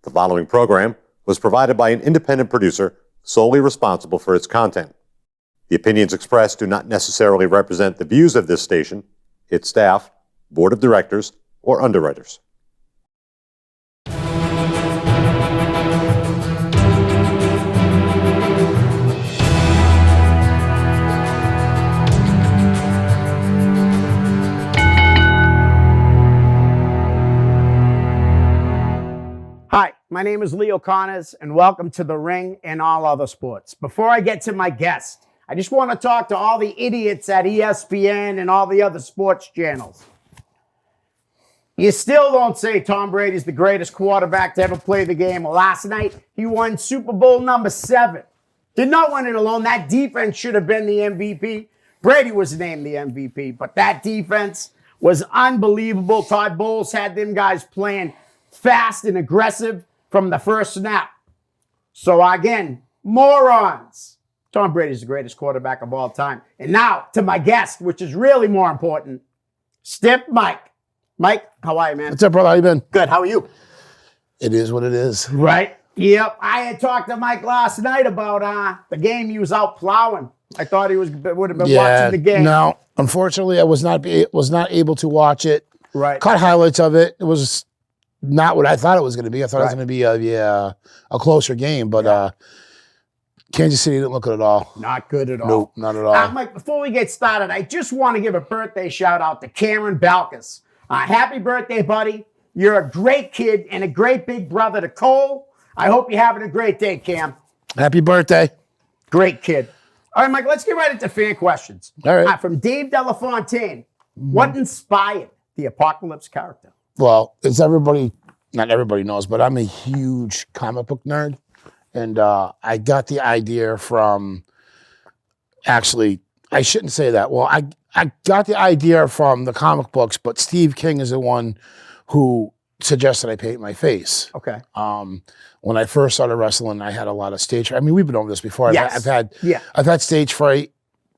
The following program was provided by an independent producer solely responsible for its content. The opinions expressed do not necessarily represent the views of this station, its staff, board of directors, or underwriters. Hi, my name is Leo Connors, and welcome to The Ring and All Other Sports. Before I get to my guest, I just want to talk to all the idiots at ESPN and all the other sports channels. You still don't say Tom Brady's the greatest quarterback to ever play the game. Last night, he won Super Bowl number 7. Did not win it alone. That defense should have been the MVP. Brady was named the MVP, but that defense was unbelievable. Todd Bowles had them guys playing fast and aggressive from the first snap. So again, morons. Tom Brady's the greatest quarterback of all time. And now to my guest, which is really more important, Stiff Mike. Mike, how are you, man? What's up, brother? How you been? Good. How are you? It is what it is. Right. Yep. I had talked to Mike last night about the game he was out plowing. I thought he would have been watching the game. No, unfortunately, I was not able to watch it. Right. Caught highlights of it. It was not what I thought it was going to be. I thought it was going to be a closer game, but Kansas City didn't look good at all. Not good at all. Nope, not at all. Mike, before we get started, I just want to give a birthday shout out to Cameron Balkus. Happy birthday, buddy. You're a great kid and a great big brother to Cole. I hope you're having a great day, Cam. Happy birthday. Great kid. All right, Mike, let's get right into fan questions. All right. From Dave Delafontaine, what inspired the Apocalypse character? Well, it's not everybody knows, but I'm a huge comic book nerd. And I got the idea from, actually, I shouldn't say that. Well, I got the idea from the comic books, but Steve King is the one who suggested I paint my face. Okay. When I first started wrestling, I had a lot of stage fright. I mean, we've been over this before. Yes. I've had stage fright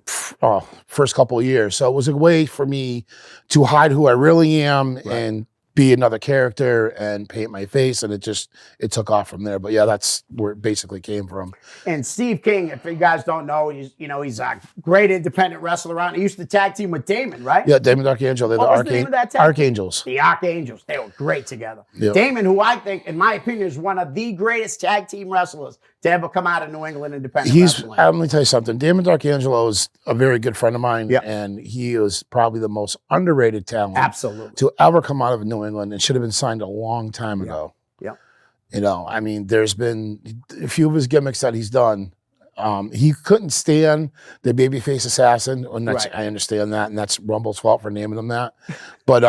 first couple of years. So it was a way for me to hide who I really am and be another character and paint my face, and it took off from there. But yeah, that's where it basically came from. And Steve King, if you guys don't know, he's a great independent wrestler around. He used to tag team with Damon, right? Yeah, Damon Archangel. They're what was the name of that tag? Archangels. The Archangels. They were great together. Yep. Damon, who I think, in my opinion, is one of the greatest tag team wrestlers to ever come out of New England independent wrestling. Let me tell you something. Damon Archangelo is a very good friend of mine, yep. and he is probably the most underrated talent absolutely to ever come out of New England, and should have been signed a long time ago. Yeah. You know, I mean, there's been a few of his gimmicks that he's done. He couldn't stand the babyface assassin, and I understand that, and that's Rumble's fault for naming him that. But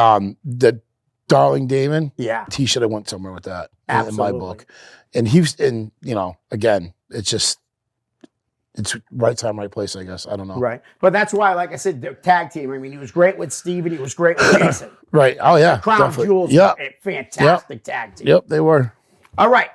the Darling Damon, he should have went somewhere with that in my book. And again, it's right time, right place, I guess. I don't know. Right. But that's why, like I said, the tag team. I mean, he was great with Steve and he was great with Jason. Right. Oh, yeah. Crown definitely. Jewels, yep. A fantastic tag team. Yep, they were. All right.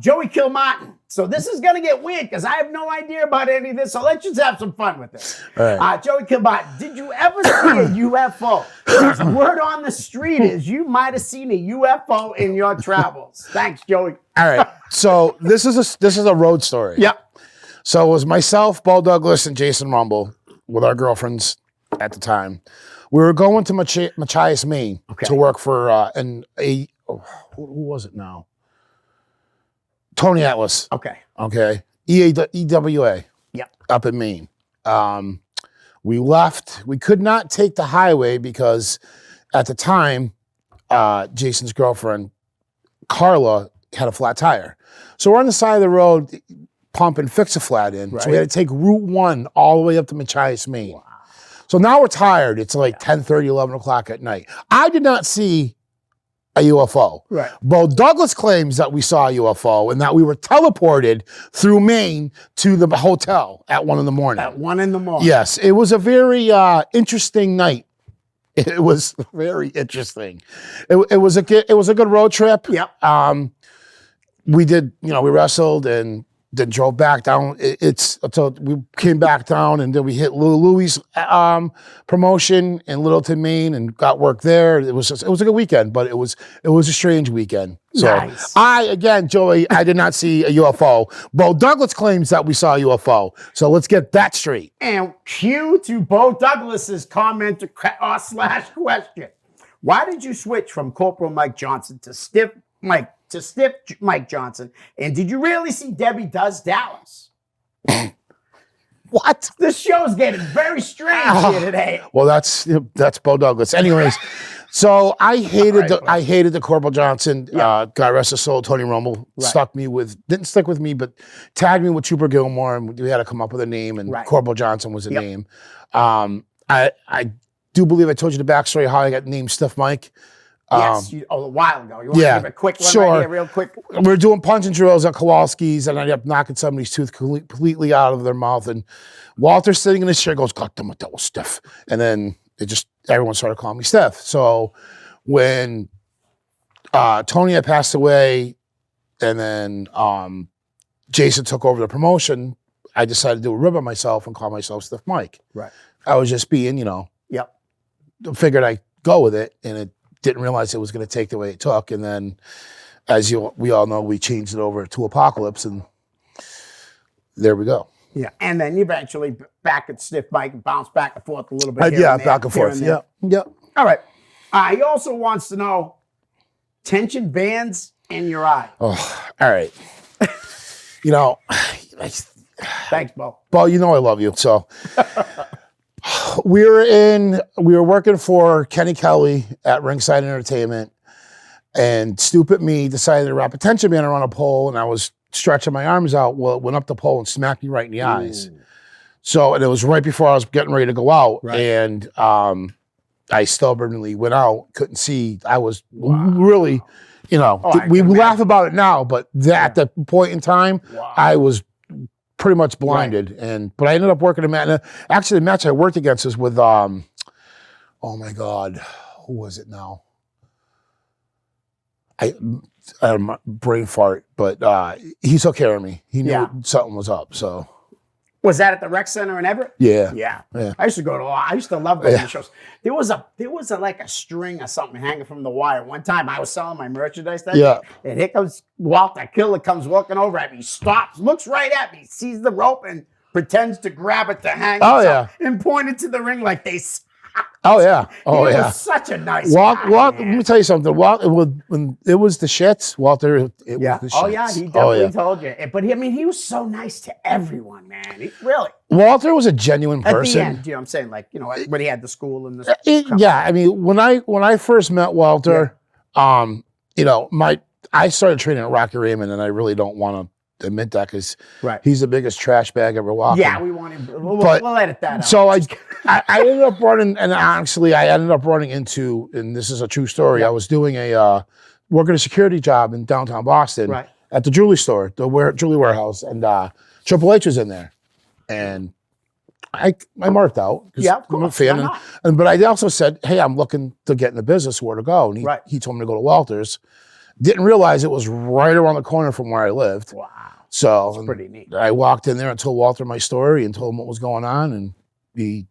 Joey Kilmartin. So this is going to get weird because I have no idea about any of this. So let's just have some fun with this. All right. Joey Kilmartin, did you ever see a UFO? Because word on the street is you might have seen a UFO in your travels. Thanks, Joey. All right. So this is a road story. Yep. So it was myself, Bo Douglas, and Jason Rumble with our girlfriends at the time. We were going to Machias, Maine to work for who was it now? Tony Atlas. Okay. EWA. Yep. Up in Maine. We left. We could not take the highway because at the time, Jason's girlfriend, Carla, had a flat tire. So we're on the side of the road pumping Fix-A-Flat in. Right. So we had to take Route 1 all the way up to Machias, Maine. Wow. So now we're tired. It's like 10:30, 11 o'clock at night. I did not see a UFO. Right. Bo Douglas claims that we saw a UFO and that we were teleported through Maine to the hotel at 1 in the morning. At 1 in the morning. Yes. It was a very interesting night. It was very interesting. It was a good road trip. Yep. We did, we wrestled and then drove back down. It's until we came back down, and then we hit Louis' promotion in Littleton, Maine, and got work there. It was a good weekend, but it was a strange weekend. So Nice. Joey, I did not see a UFO. Bo Douglas claims that we saw a UFO. So let's get that straight. And cue to Bo Douglas's comment slash question. Why did you switch from Corporal Mike Johnson to Stiff Mike Johnson? And did you really see Debbie Does Dallas? What? This show's getting very strange here today. Well, that's Bo Douglas. Anyways, so I hated the Corporal Johnson. God rest his soul. Tony Rumble didn't stick with me, but tagged me with Trooper Gilmore, and we had to come up with a name, and Corporal Johnson was the name. I do believe I told you the backstory how I got named Stiff Mike. Yes, a while ago. You want to give a quick one right here, real quick? We're doing punching drills at Kowalski's, and I ended up knocking somebody's tooth completely out of their mouth. And Walter's sitting in his chair, goes, "God damn it, that was Stiff." And then everyone started calling me Stiff. So when Tony had passed away, and then Jason took over the promotion, I decided to do a rib on myself and call myself Stiff Mike. Right. I was just being, figured I'd go with it, and it didn't realize it was going to take the way it took. And then, as we all know, we changed it over to Apocalypse, and there we go. Yeah, and then eventually back at Stiff Mike and bounce back and forth a little bit. Back and forth. Yeah. All right. He also wants to know tension bands in your eye. Oh, all right. Thanks, Bo. Bo, I love you. So we were working for Kenny Kelly at Ringside Entertainment, and stupid me decided to wrap a tension band around a pole, and I was stretching my arms out. Well, it went up the pole and smacked me right in the eyes. So, and it was right before I was getting ready to go out. Right. And I stubbornly went out, couldn't see. I was really, we laugh about it now, but at that point in time, I was pretty much blinded. Right. But I ended up working a match. Actually, the match I worked against was with, oh my God, who was it now? I had a brain fart, but he took care of me. He knew something was up. So was that at the Rec Center in Everett? Yeah. I used to go to. I used to love going to shows. There was like a string or something hanging from the wire. One time I was selling my merchandise and here comes Walter Killer comes walking over at me, stops, looks right at me, sees the rope and pretends to grab it to hang. And pointed to the ring like they. He was such a nice guy. Let me tell you something. When it was the shits, Walter, it was the shits. Oh, yeah, he definitely told you. But he was so nice to everyone, man. Really. Walter was a genuine person. At the end, I'm saying, when he had the school and the when I first met Walter, I started training at Rocky Raymond, and I really don't want to admit that because he's the biggest trash bag ever walking. Yeah, we want him. We'll edit that out. So I ended up running, and actually I ended up running into, and this is a true story. I was doing working a security job in downtown Boston at the jewelry store, the jewelry warehouse, and Triple H was in there, and I marked out because I'm a fan. But I also said, hey, I'm looking to get in the business, where to go, and he told me to go to Walters. Didn't realize it was right around the corner from where I lived. Wow. So that's pretty neat. I walked in there and told Walter my story and told him what was going on, and he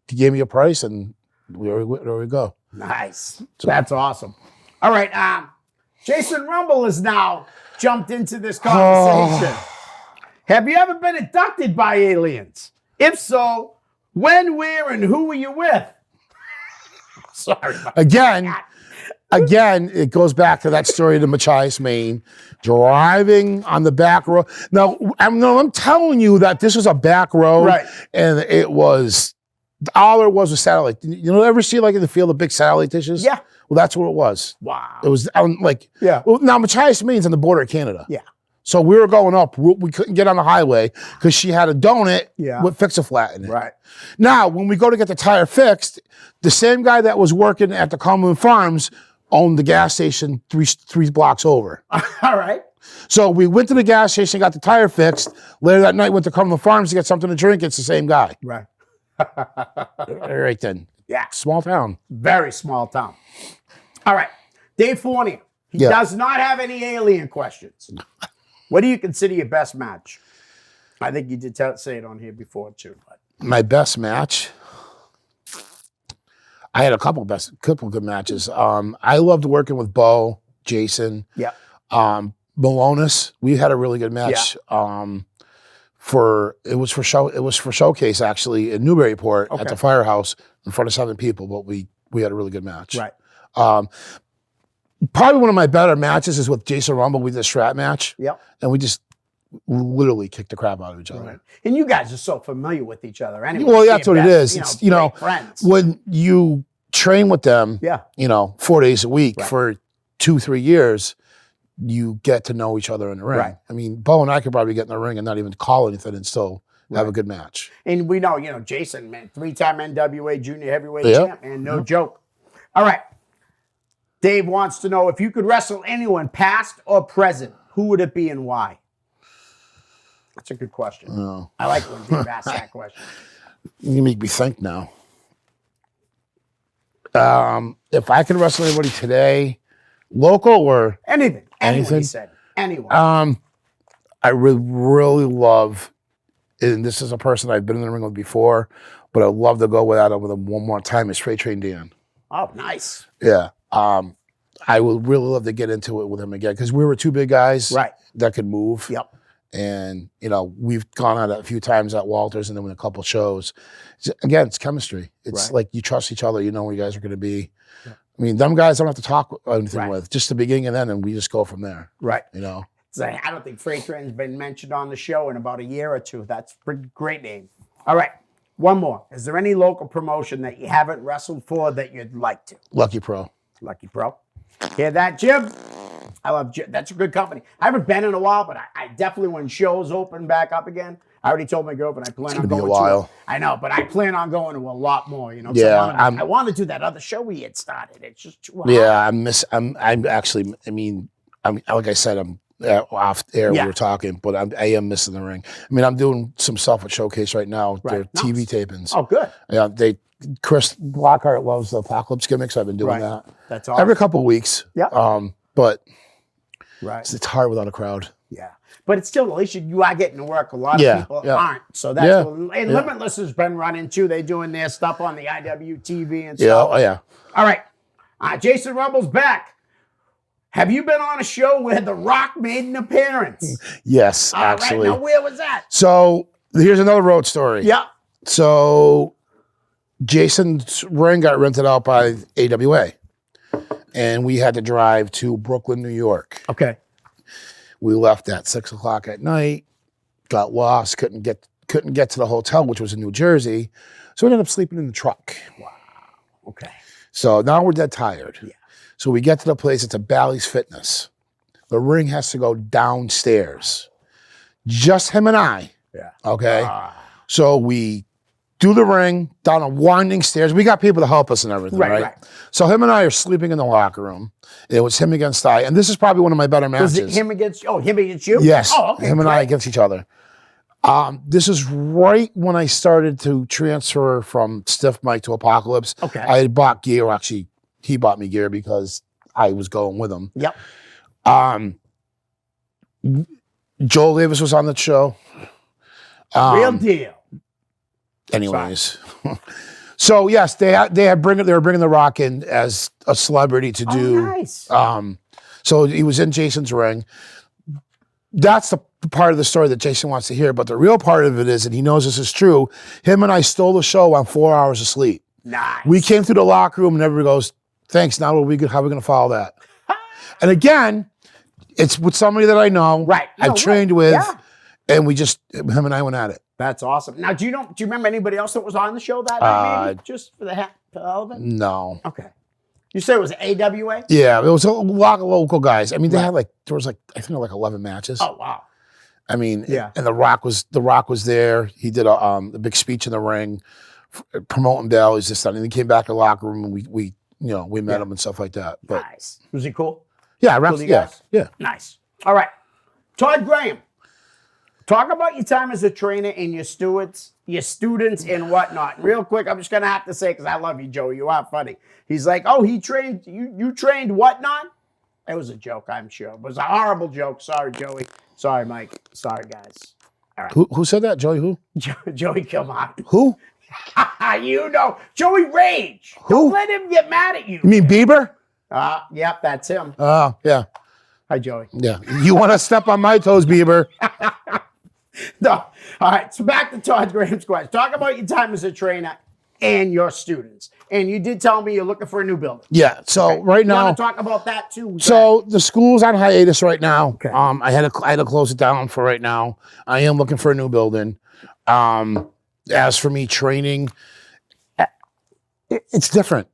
gave me a price, and there we go. Nice. So, that's awesome. All right. Jason Rumble has now jumped into this conversation. Have you ever been abducted by aliens? If so, when, where, and who were you with? Sorry. Again, it goes back to that story to Machias, Maine, driving on the back road. Now, I'm telling you that this was a back road, and it was, all there was satellite. Ever see in the field of big satellite dishes? Yeah. Well, that's what it was. Wow. It was well, now Machias, Maine's on the border of Canada. Yeah. So we were going up. We couldn't get on the highway because she had a donut with Fix-A-Flat in it. Right. Now, when we go to get the tire fixed, the same guy that was working at the Cumberland Farms owned the gas station three blocks over. All right. So we went to the gas station, got the tire fixed. Later that night, went to Cumberland Farms to get something to drink. It's the same guy. Right. Right then. Yeah. Small town. Very small town. All right. Dave Fournier. He does not have any alien questions. What do you consider your best match? I think you did say it on here before too. But. My best match. I had a couple good matches. I loved working with Bo, Jason. Yeah. Malonis. We had a really good match. Yeah. It was for showcase actually in Newburyport at the Firehouse in front of 7 people, but we had a really good match. Right. Probably one of my better matches is with Jason Rumble. We did a strap match. Yep. And we just literally kicked the crap out of each other. Right. And you guys are so familiar with each other anyway. Well, that's what it is. It's, friends. when you train with them, 4 days a week for 2-3 years, you get to know each other in the ring. Right. I mean, Bo and I could probably get in the ring and not even call anything and still have a good match. And we know, Jason, man, 3-time NWA junior heavyweight champ, man, no joke. All right. Dave wants to know if you could wrestle anyone, past or present, who would it be and why? That's a good question. Oh. I like when Dave asks that question. You make me think now. If I could wrestle anybody today, local or anything, anything, he said, anyone. I would really love, and this is a person I've been in the ring with before, but I'd love to go without it with him one more time. Is Freight Train Dan? Oh, nice. Yeah. I would really love to get into it with him again because we were 2 big guys that could move. Yep. And, we've gone out a few times at Walters and then with a couple shows. It's chemistry. It's like you trust each other. You know where you guys are going to be. Yeah. I mean, them guys I don't have to talk anything with. Just the beginning and end, and we just go from there. Right. So I don't think Freight Train's been mentioned on the show in about a year or 2. That's a great name. All right. One more. Is there any local promotion that you haven't wrestled for that you'd like to? Lucky Pro. Lucky Pro. Hear that, Jim? I love Jim. That's a good company. I haven't been in a while, but I definitely, when shows open back up again, I already told my girlfilm I plan on going to. It's gonna be a while. I know, but I plan on going to a lot more. Yeah, I want to do that other show we had started. It's just too hard. Yeah, I'm actually. I mean, like I said, I'm off air. We were talking, but I am missing the ring. I mean, I'm doing some stuff at Showcase right now. They're TV tapings. Oh, good. Yeah, Chris Lockhart loves the Apocalypse gimmicks. I've been doing that. That's awesome. Every couple of weeks. Yeah. But right, it's hard without a crowd. Yeah. But it's still, at least you are getting to work. A lot of people aren't. So that's and Limitless has been running too. They're doing their stuff on the IWTV and stuff. Yeah, oh yeah. All right. Jason Rumble's back. Have you been on a show where The Rock made an appearance? Yes, actually. Right. Now, where was that? So here's another road story. Yeah. So Jason's ring got rented out by AWA. And we had to drive to Brooklyn, New York. Okay. We left at 6:00 at night, got lost, couldn't get to the hotel, which was in New Jersey. So we ended up sleeping in the truck. Wow. Okay. So now we're dead tired. Yeah. So we get to the place, it's a Bally's Fitness. The ring has to go downstairs. Just him and I. Yeah. Okay. So we do the ring down a winding stairs. We got people to help us and everything, right? So him and I are sleeping in the locker room. It was him against I, and this is probably one of my better matches. Was it him against? Oh, him against you? Yes. Oh, okay. Him and I against each other. This is right when I started to transfer from Stiff Mike to Apocalypse. Okay. I had bought gear. Actually, he bought me gear because I was going with him. Yep. Joel Davis was on the show. Real deal. Anyways, so yes, they were bringing The Rock in as a celebrity to do. Oh, nice. So he was in Jason's ring. That's the part of the story that Jason wants to hear, but the real part of it is, and he knows this is true, him and I stole the show on 4 hours of sleep. Nice. We came through the locker room and everybody goes, "Thanks. Now how are we going to follow that?" And again, it's with somebody that I know, right? I've trained with, and we just him and I went at it. That's awesome. Now, do you remember anybody else that was on the show that night? Maybe just for the hell of it? No. Okay. You said it was AWA? Yeah, it was a lot of local guys. I mean, there was I think 11 matches. Oh wow. I mean, and The Rock was there. He did a big speech in the ring, promoting Bell. He's just and he came back to the locker room and we met him and stuff like that. But, nice. Was he cool? Yeah, yeah. Nice. All right. Todd Graham. Talk about your time as a trainer and your students and whatnot. Real quick, I'm just gonna have to say, because I love you, Joey. You are funny. He's like, oh, he trained you trained whatnot? It was a joke, I'm sure. It was a horrible joke. Sorry, Joey. Sorry, Mike. Sorry, guys. Who said that? Joey who? Joey Kilmartin. Who? You know, Joey Rage. Who? Don't let him get mad at you. You mean Bieber? Yep, that's him. Oh, yeah. Hi, Joey. Yeah. You want to step on my toes, Bieber? No. All right, so back to Todd Graham's question. Talk about your time as a trainer and your students. And you did tell me you're looking for a new building. Yeah. So right You now, want to talk about that too? so the school's on hiatus right now. Okay. I had to close it down for right now. I am looking for a new building. As for me training, it's different.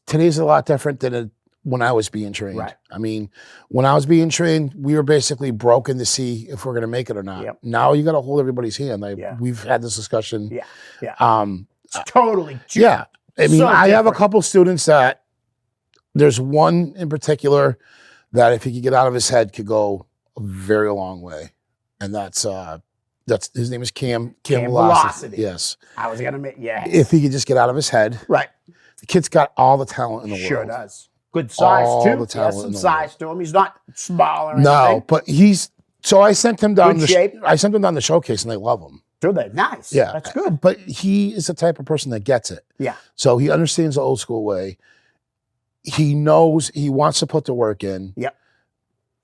Today's a lot different than when I was being trained. Right. I mean, when I was being trained, we were basically broken to see if we're going to make it or not. Yep. Now you got to hold everybody's hand. Yeah. We've had this discussion. Yeah. Yeah. It's totally. Yeah. I mean, So I have a different. couple students that there's one in particular that if he could get out of his head could go a very long way. And that's his name is Cam Velocity. Yes. I was going to make, yeah. If he could just get out of his head. Right. The kid's got all the talent in the Sure world. does. Good size, All too. the He has talent some in the size to him. He's not small or No, anything. but so I sent him down Good shape. I sent him down the showcase and they love him. Do they? Nice. Yeah. That's good. But he is the type of person that gets it. Yeah. So he understands the old school way. He knows he wants to put the work in. Yep.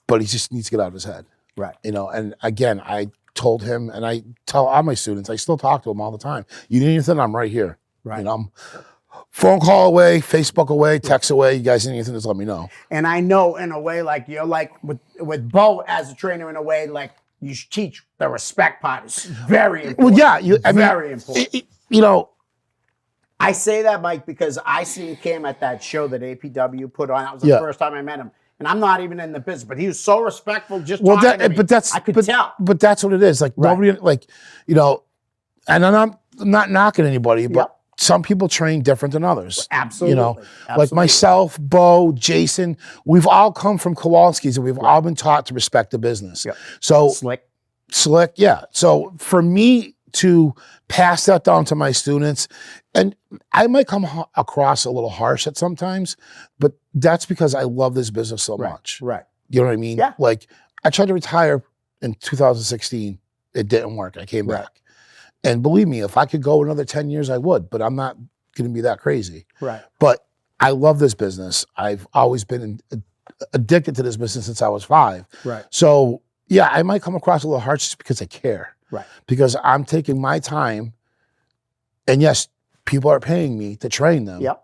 But he just needs to get out of his head. Right. And again, I told him, and I tell all my students, I still talk to them all the time. You need anything, I'm right here. Right. I'm phone call away, Facebook away, text away. You guys need anything, just let me know. And I know in a way, like you're like with Bo as a trainer, in a way, like you should teach the respect part. It's very important. Well, yeah. Very important. I say that, Mike, because I seen Cam at that show that APW put on. That was the first time I met him. And I'm not even in the business, but he was so respectful just talking to me. I could tell. But that's what it is. Like nobody, and I'm not knocking anybody, but some people train different than others. Absolutely. Like myself, Bo, Jason, we've all come from Kowalski's and we've all been taught to respect the business. Yep. So Slick. Yeah. So for me to pass that down to my students, and I might come across a little harsh at sometimes, but that's because I love this business so much. Right. You know what I mean? Yeah. Like I tried to retire in 2016. It didn't work. I came back. And believe me, if I could go another 10 years, I would, but I'm not going to be that crazy. Right. But I love this business. I've always been addicted to this business since I was 5. Right. So yeah, I might come across a little harsh just because I care. Right. Because I'm taking my time, and yes, people are paying me to train them. Yep.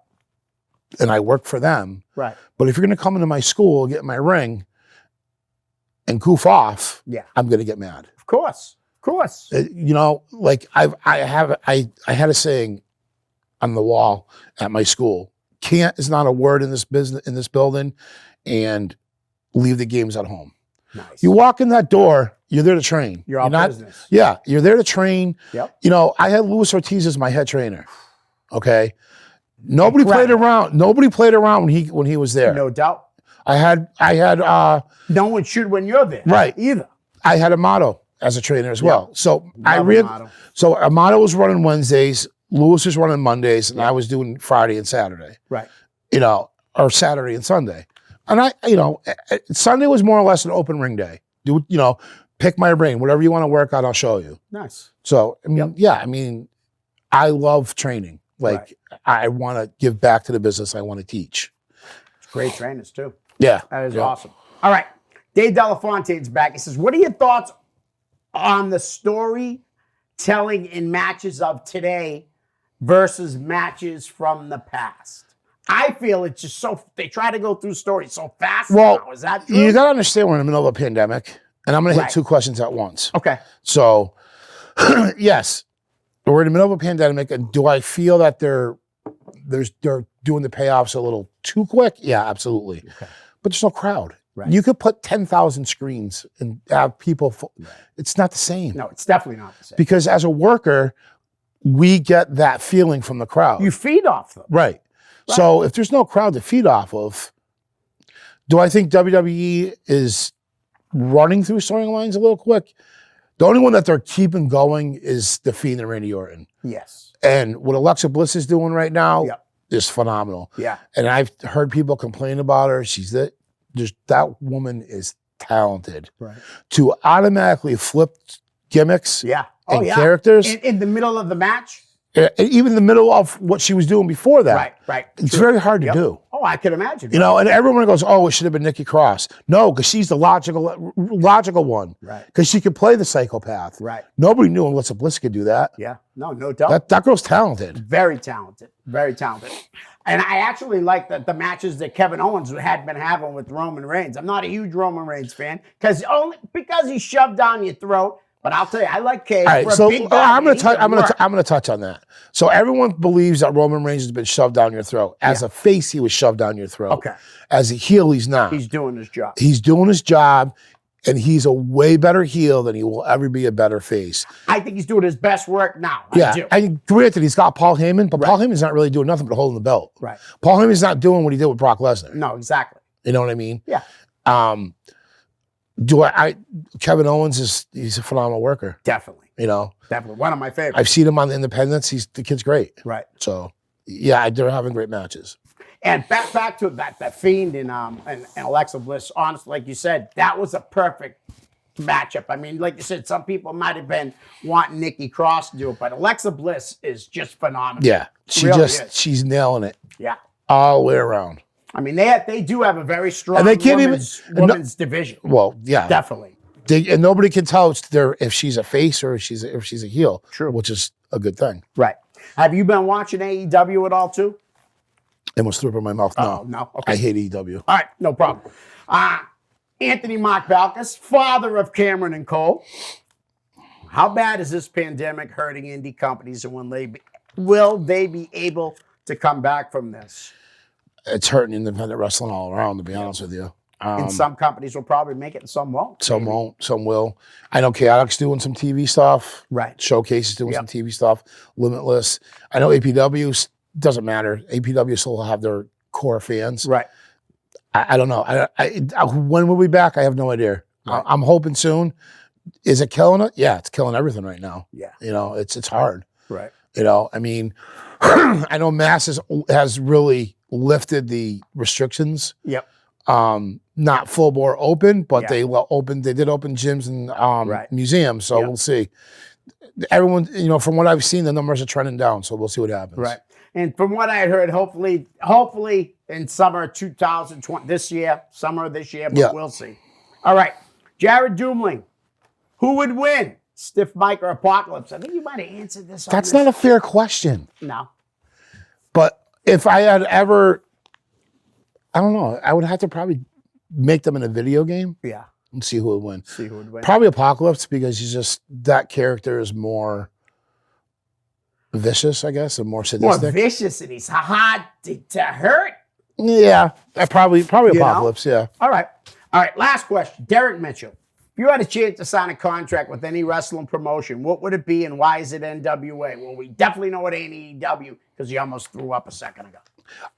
And I work for them. Right. But if you're going to come into my school, get my ring, and goof off, I'm going to get mad. Of course. Like I had a saying on the wall at my school: "Can't is not a word in this business, in this building, and leave the games at home." Nice. You walk in that door, you're there to train. You're not business. Yeah, you're there to train. Yep. I had Luis Ortiz as my head trainer. Okay. Nobody played around when he was there. No doubt. I had no one should when you're there. Right. Either. I had Amato as a trainer as well. So Amato. So Amato was running Wednesdays, Luis was running Mondays, and I was doing Friday and Saturday. Right. Or Saturday and Sunday. And Sunday was more or less an open ring day. Pick my brain, whatever you want to work out, I'll show you. Nice. So, I love training. I want to give back to the business. I want to teach. Great trainers too. Yeah. That is awesome. All right. Dave Delafontaine's back. He says, what are your thoughts on the storytelling in matches of today versus matches from the past? I feel it's just they try to go through stories so fast. Well, now. Is that true? You got to understand we're in the middle of a pandemic, and I'm going to hit 2 questions at once. Okay. So, yes, we're in the middle of a pandemic, and do I feel that they're doing the payoffs a little too quick? Yeah, absolutely. Okay. But there's no crowd. Right. You could put 10,000 screens and have people. It's not the same. No, it's definitely not the same. Because as a worker, we get that feeling from the crowd. You feed off them. Right. So if there's no crowd to feed off of, do I think WWE is running through storylines a little quick? The only one that they're keeping going is The Fiend and Randy Orton. Yes. And what Alexa Bliss is doing right now is phenomenal. Yeah. And I've heard people complain about her. That woman is talented. Right. To automatically flip gimmicks Yeah. and characters In the middle of the match? even in the middle of what she was doing before that. Right. It's True. very hard to Yep. do. Oh, I can imagine. You know, and everyone goes, "Oh, it should have been Nikki Cross." No, because she's the logical one. Right. Because she could play the psychopath. Right. Nobody knew Alyssa Bliss could do that. Yeah. No doubt. That girl's talented. Very talented. Very talented. And I actually like the matches that Kevin Owens had been having with Roman Reigns. I'm not a huge Roman Reigns fan because he shoved down your throat. But I'll tell you, I like Cage. All right, for so a big guy, I'm going work. to touch on that. So everyone believes that Roman Reigns has been shoved down your throat. As a face, he was shoved down your throat. Okay. As a heel, he's not. He's doing his job. He's doing his job, and he's a way better heel than he will ever be a better face. I think he's doing his best work now. Yeah, I do. and granted, he's got Paul Heyman, but Paul Heyman's not really doing nothing but holding the belt. Right. Paul Heyman's not doing what he did with Brock Lesnar. No, exactly. You know what I mean? Yeah. Kevin Owens he's a phenomenal worker. Definitely. You know, Definitely. One of my favorites. I've seen him on the Independents. The kid's great. Right. So yeah, they're having great matches. And back to that Fiend and Alexa Bliss. Honestly, like you said, that was a perfect matchup. I mean, like you said, some people might have been wanting Nikki Cross to do it, but Alexa Bliss is just phenomenal. Yeah, Really she's nailing it Yeah. all the way around. I mean, they do have a very strong And they can't women's division. Well, yeah, Definitely. and nobody can tell if she's a face or if she's a heel. True. Which is a good thing. Right. Have you been watching AEW at all too? It almost threw up in my mouth. No, Oh, no. Okay. I hate EW. All right, no problem. Anthony Mark-Balkas, father of Cameron and Cole. How bad is this pandemic hurting indie companies, and will they be able to come back from this? It's hurting independent wrestling all around, to be honest with you. And some companies will probably make it, and some won't. Some won't, some will. I know Chaotic's doing some TV stuff. Right. Showcase is doing some TV stuff. Limitless. I know APW doesn't matter. APW still have their core fans. Right. I don't know. When we'll be back, I have no idea. Right. I'm hoping soon. Is it killing it? Yeah, it's killing everything right now. Yeah. You know, it's hard. Right. You know, I mean, I know Mass has really lifted the restrictions. Yep. Not full bore open, but Yeah. they did open gyms and museums. So Yep. we'll see. Everyone, you know, from what I've seen, the numbers are trending down. So we'll see what happens. Right. And from what I had heard, hopefully in summer 2020, summer of this year, but we'll see. All right. Jared Doomling. Who would win? Stiff Mike or Apocalypse? I think you might have answered this. That's not a fair question. No. But if I had ever, I don't know, I would have to probably make them in a video game Yeah. and see who would win. See who would win. Probably Apocalypse, because that character is more vicious, I guess, and more More sadistic. vicious, and he's hard to hurt. Yeah, probably You know? Apocalypse. Yeah. All right. Last question. Derek Mitchell. If you had a chance to sign a contract with any wrestling promotion, what would it be and why is it NWA? Well, we definitely know it ain't AEW because you almost threw up a second ago.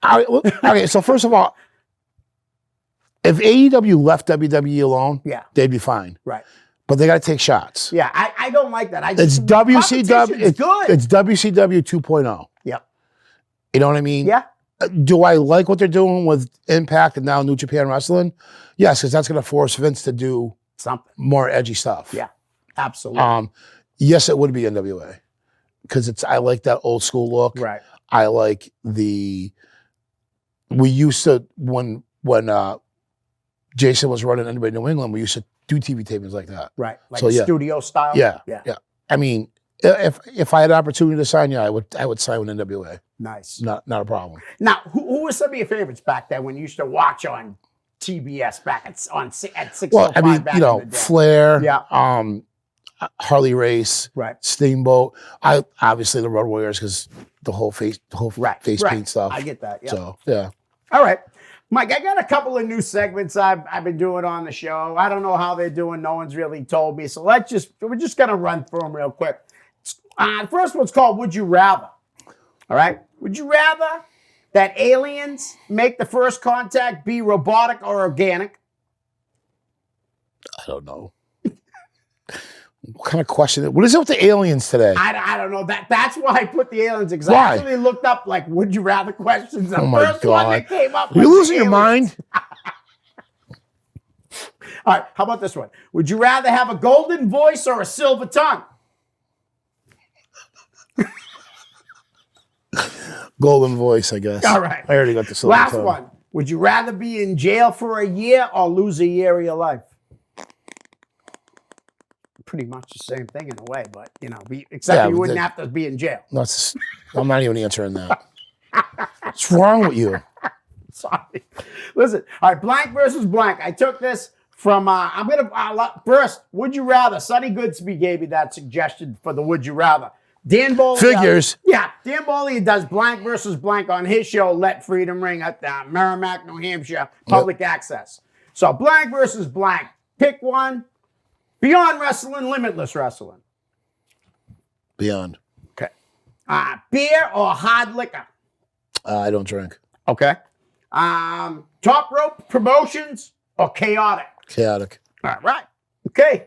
All right, okay, so first of all, if AEW left WWE alone, they'd be fine. Right. But they got to take shots. Yeah, I don't like that. It's WCW. It's good. It's WCW 2.0. Yep. You know what I mean? Yeah. Do I like what they're doing with Impact and now New Japan Wrestling? Yes, because that's going to force Vince to do something more edgy stuff. Yeah, absolutely. Yes, it would be NWA because I like that old school look. Right. I like we used to when Jason was running NWA New England, we used to do TV tapings like that. Right. Like So, yeah. studio style. Yeah. I mean, if I had an opportunity to sign you, I would sign with NWA. Nice. Not a problem. Now, who were some of your favorites back then when you used to watch on TBS back at 6:05? Well, I mean, back you know, in the day? Flair, Yeah. Harley Race, Right. Steamboat. I obviously the Road Warriors because the whole face paint stuff. I get that. Yeah. So yeah. All right. Mike, I got a couple of new segments I've been doing on the show. I don't know how they're doing. No one's really told me. So we're just going to run through them real quick. The first one's called Would You Rather? All right. Would you rather that aliens make the first contact be robotic or organic? I don't know. What kind of question? What is it with the aliens today? I don't know. That's why I put the aliens. Because Why? I actually looked up like would you rather questions. The Oh my first one God. that came up. Are you was losing your aliens. mind? All right, how about this one? Would you rather have a golden voice or a silver tongue? Golden voice, I guess. All right. I already got the silver Last tongue. one. Would you rather be in jail for a year or lose a year of your life? Pretty much the same thing in a way, but except you wouldn't have to be in jail. I'm not even answering that. What's wrong with you? Sorry. Listen, all right, blank versus blank. I took this from, first, would you rather? Sonny Goodsby gave me that suggestion for the would you rather. Dan Bowley. Figures. Dan Bowley does blank versus blank on his show, Let Freedom Ring, at Merrimack, New Hampshire, public access. So blank versus blank. Pick one. Beyond Wrestling, Limitless Wrestling. Beyond. Okay. Beer or hard liquor? I don't drink. Okay. Top Rope Promotions or Chaotic? Chaotic. All right. Okay.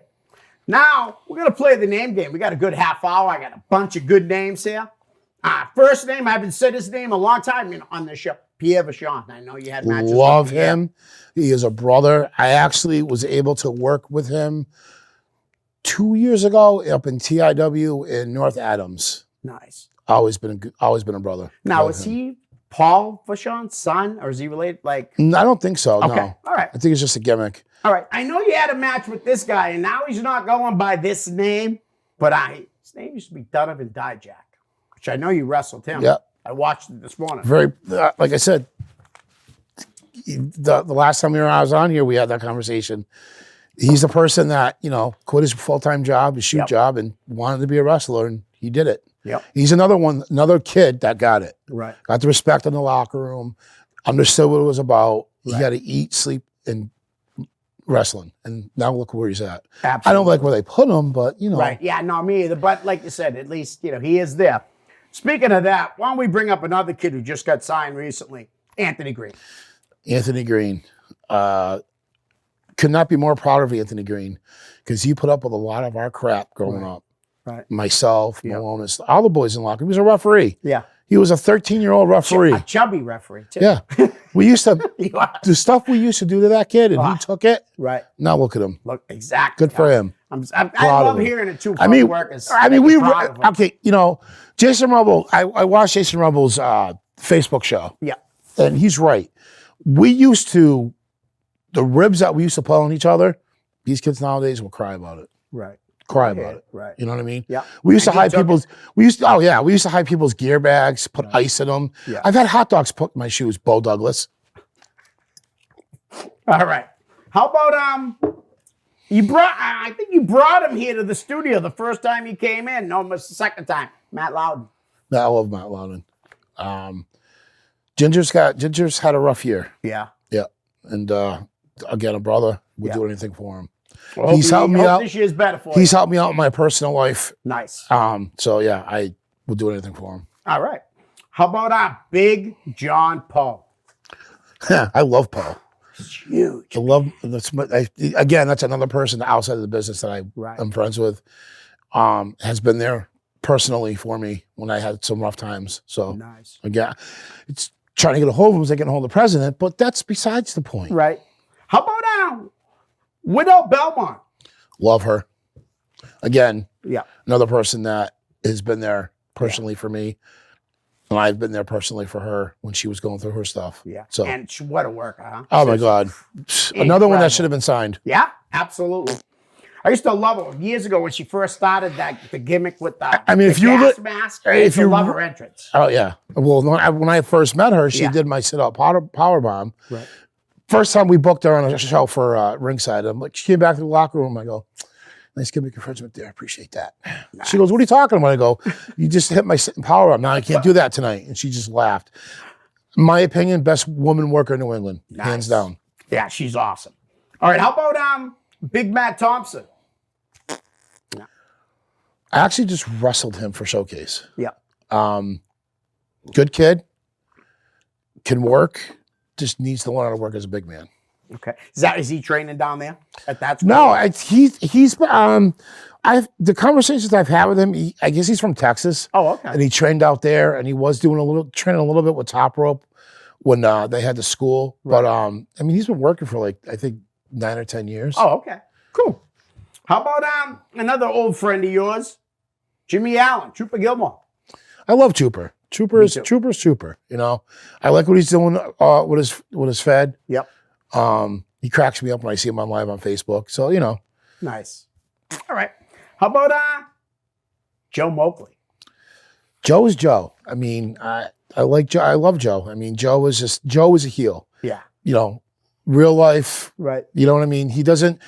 Now, we're going to play the name game. We got a good half hour. I got a bunch of good names here. First name, I haven't said his name a long time on this show. Pierre Vachon. I know you had matches. Love him. He is a brother. I actually was able to work with him 2 years ago up in TIW in North Adams. Nice. Always been a brother. Now, Love is him. he Paul Vachon's son, or is he related? I don't think so. Okay. No. All right. I think it's just a gimmick. All right. I know you had a match with this guy, and now he's not going by this name, but his name used to be Donovan Dijak, which I know you wrestled him. Yeah. I watched it this morning. Very, like I said, the last time I was on here, we had that conversation. He's the person that, quit his full-time job, his shoot job, and wanted to be a wrestler, and he did it. Yep. He's another kid that got it. Right. Got the respect in the locker room, understood what it was about. Right. He had to eat, sleep, and wrestling. And now look where he's at. Absolutely. I don't like where they put him, but, Right. Yeah, no, me either. But like you said, at least, he is there. Speaking of that, why don't we bring up another kid who just got signed recently, Anthony Green. Anthony Green. Could not be more proud of Anthony Green because he put up with a lot of our crap growing up. Right. Myself, Malonis, all the boys in locker. He was a referee. Yeah. He was a 13-year-old referee. A chubby referee, too. Yeah. We used to, the stuff we used to do to that kid, and he took it. Right. Now look at him. Look, exactly. Good for him. I love hearing it, too. Workers. Jason Rebel, I watched Jason Rebel's Facebook show. Yeah. And he's right. The ribs that we used to put on each other, these kids nowadays will cry about it. Right. Cry about it. Right. You know what I mean? Yeah. We used to hide people's gear bags, put ice in them. Yeah. I've had hot dogs put in my shoes, Bo Douglas. All right. How about I think you brought him here to the studio the first time he came in. No, it was the second time. Matt Loudon. I love Matt Loudon. Ginger's had a rough year. Yeah. Yeah. And again, a brother would do anything for him. Well, He's helped me out. This year's better for He's you. helped me out in my personal life. Nice. So yeah, I would do anything for him. All right. How about Big John Paul? I love Paul. He's huge. That's another person outside of the business that I'm friends with. Has been there personally for me when I had some rough times. So nice. Again, it's trying to get a hold of him, is like getting a hold of the president, but that's besides the point. Right. How about Widow Belmont? Love her. Again, Yeah. another person that has been there personally for me. And I've been there personally for her when she was going through her stuff. Yeah. So, And what a worker, huh? oh my God. Another one that should have been signed. Yeah, absolutely. I used to love her years ago when she first started the gimmick with the gas mask. I used to love her entrance. Oh yeah. Well, when I first met her, she did my sit-up power bomb. Right. First time we booked her on a show for ringside, I'm like, she came back to the locker room. I go, nice gimmick infringement there. I appreciate that. Nice. She goes, what are you talking about? I go, you just hit my sitting power bomb. Now I can't do that tonight. And she just laughed. In my opinion, best woman worker in New England, hands down. Yeah, she's awesome. All right, how about Big Matt Thompson? I actually just wrestled him for Showcase. Yeah. Good kid, can work, just needs to learn how to work as a big man. Okay. Is he training down there at that school? No, he's the conversations I've had with him, I guess he's from Texas. Oh, okay. And he trained out there, and he was doing training a little bit with Top Rope when they had the school. Right. But I mean, he's been working for I think 9 or 10 years. Oh, okay. Cool. How about another old friend of yours, Jimmy Allen, Trooper Gilmore? I love Trooper. Trooper's Trooper. You know, I like what he's doing with his Fed. Yep. He cracks me up when I see him on live on Facebook. So, you know. Nice. All right. How about Joe Mobley? Joe is Joe. I mean, I like Joe. I love Joe. I mean, Joe is a heel. Yeah. You know, real life. Right. You know what I mean? He doesn't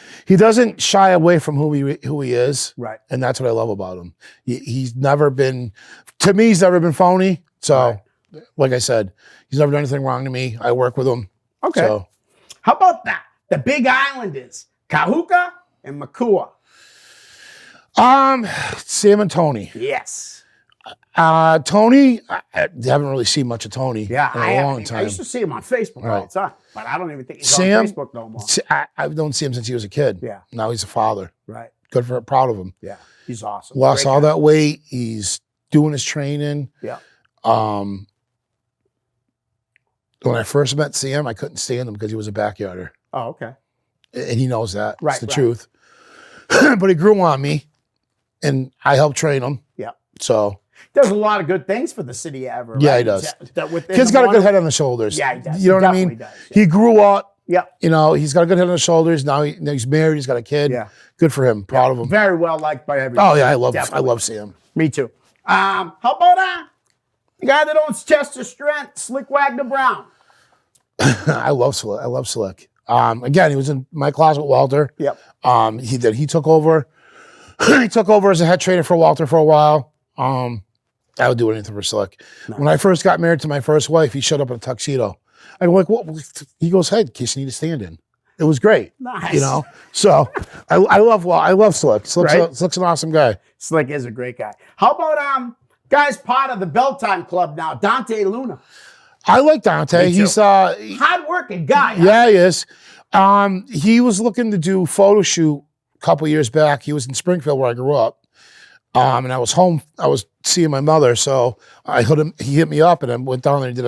shy away from who he is. Right. And that's what I love about him. He's never been, to me, he's never been phony. So, like I said, he's never done anything wrong to me. I work with him. Okay. So. How about that? The Big Islanders, Kahuka and Makua. Sam and Tony. Yes. Tony, I haven't really seen much of Tony in a long time. I used to see him on Facebook all the time, but I don't even think he's Sam, on Facebook no more. I don't see him since he was a kid. Yeah. Now he's a father. Right. Good for proud of him. Yeah. He's awesome. Lost Great all guy. that weight. He's doing his training. Yeah. When I first met Sam, I couldn't stand him because he was a backyarder. Oh, okay. And he knows that. Right, It's the right. truth. But he grew on me, and I helped train him. Yeah. So. Does a lot of good things for the city of Everett. Yeah, right? he does. Kid's Got a good head on the shoulders. Yeah, he does. You know He what I mean? definitely does, yeah. He grew up. Yeah. You know, he's got a good head on his shoulders. Now he's married. He's got a kid. Yeah. Good for him. Proud of him. Very well liked by everyone. Oh yeah, I love Definitely. Sam. Me too. How about the guy that owns Chester Strength, Slick Wagner Brown? I love Slick. Again, he was in my class with Walter. Yep. He took over. He took over as a head trainer for Walter for a while. I would do anything for Slick. Nice. When I first got married to my first wife, he showed up in a tuxedo. I'm like, what? He goes, hey, in case you need to stand in. It was great. Nice. You know? So I love Slick. Slick's an awesome guy. Slick is a great guy. How about guy's part of the Bell Time Club now, Dante Luna? I like Dante. Me too. He's hard-working guy. Huh? yeah, he is. He was looking to do photo shoot a couple years back. He was in Springfield where I grew up. And I was home. I was seeing my mother, so I heard him. He hit me up, and I went down there and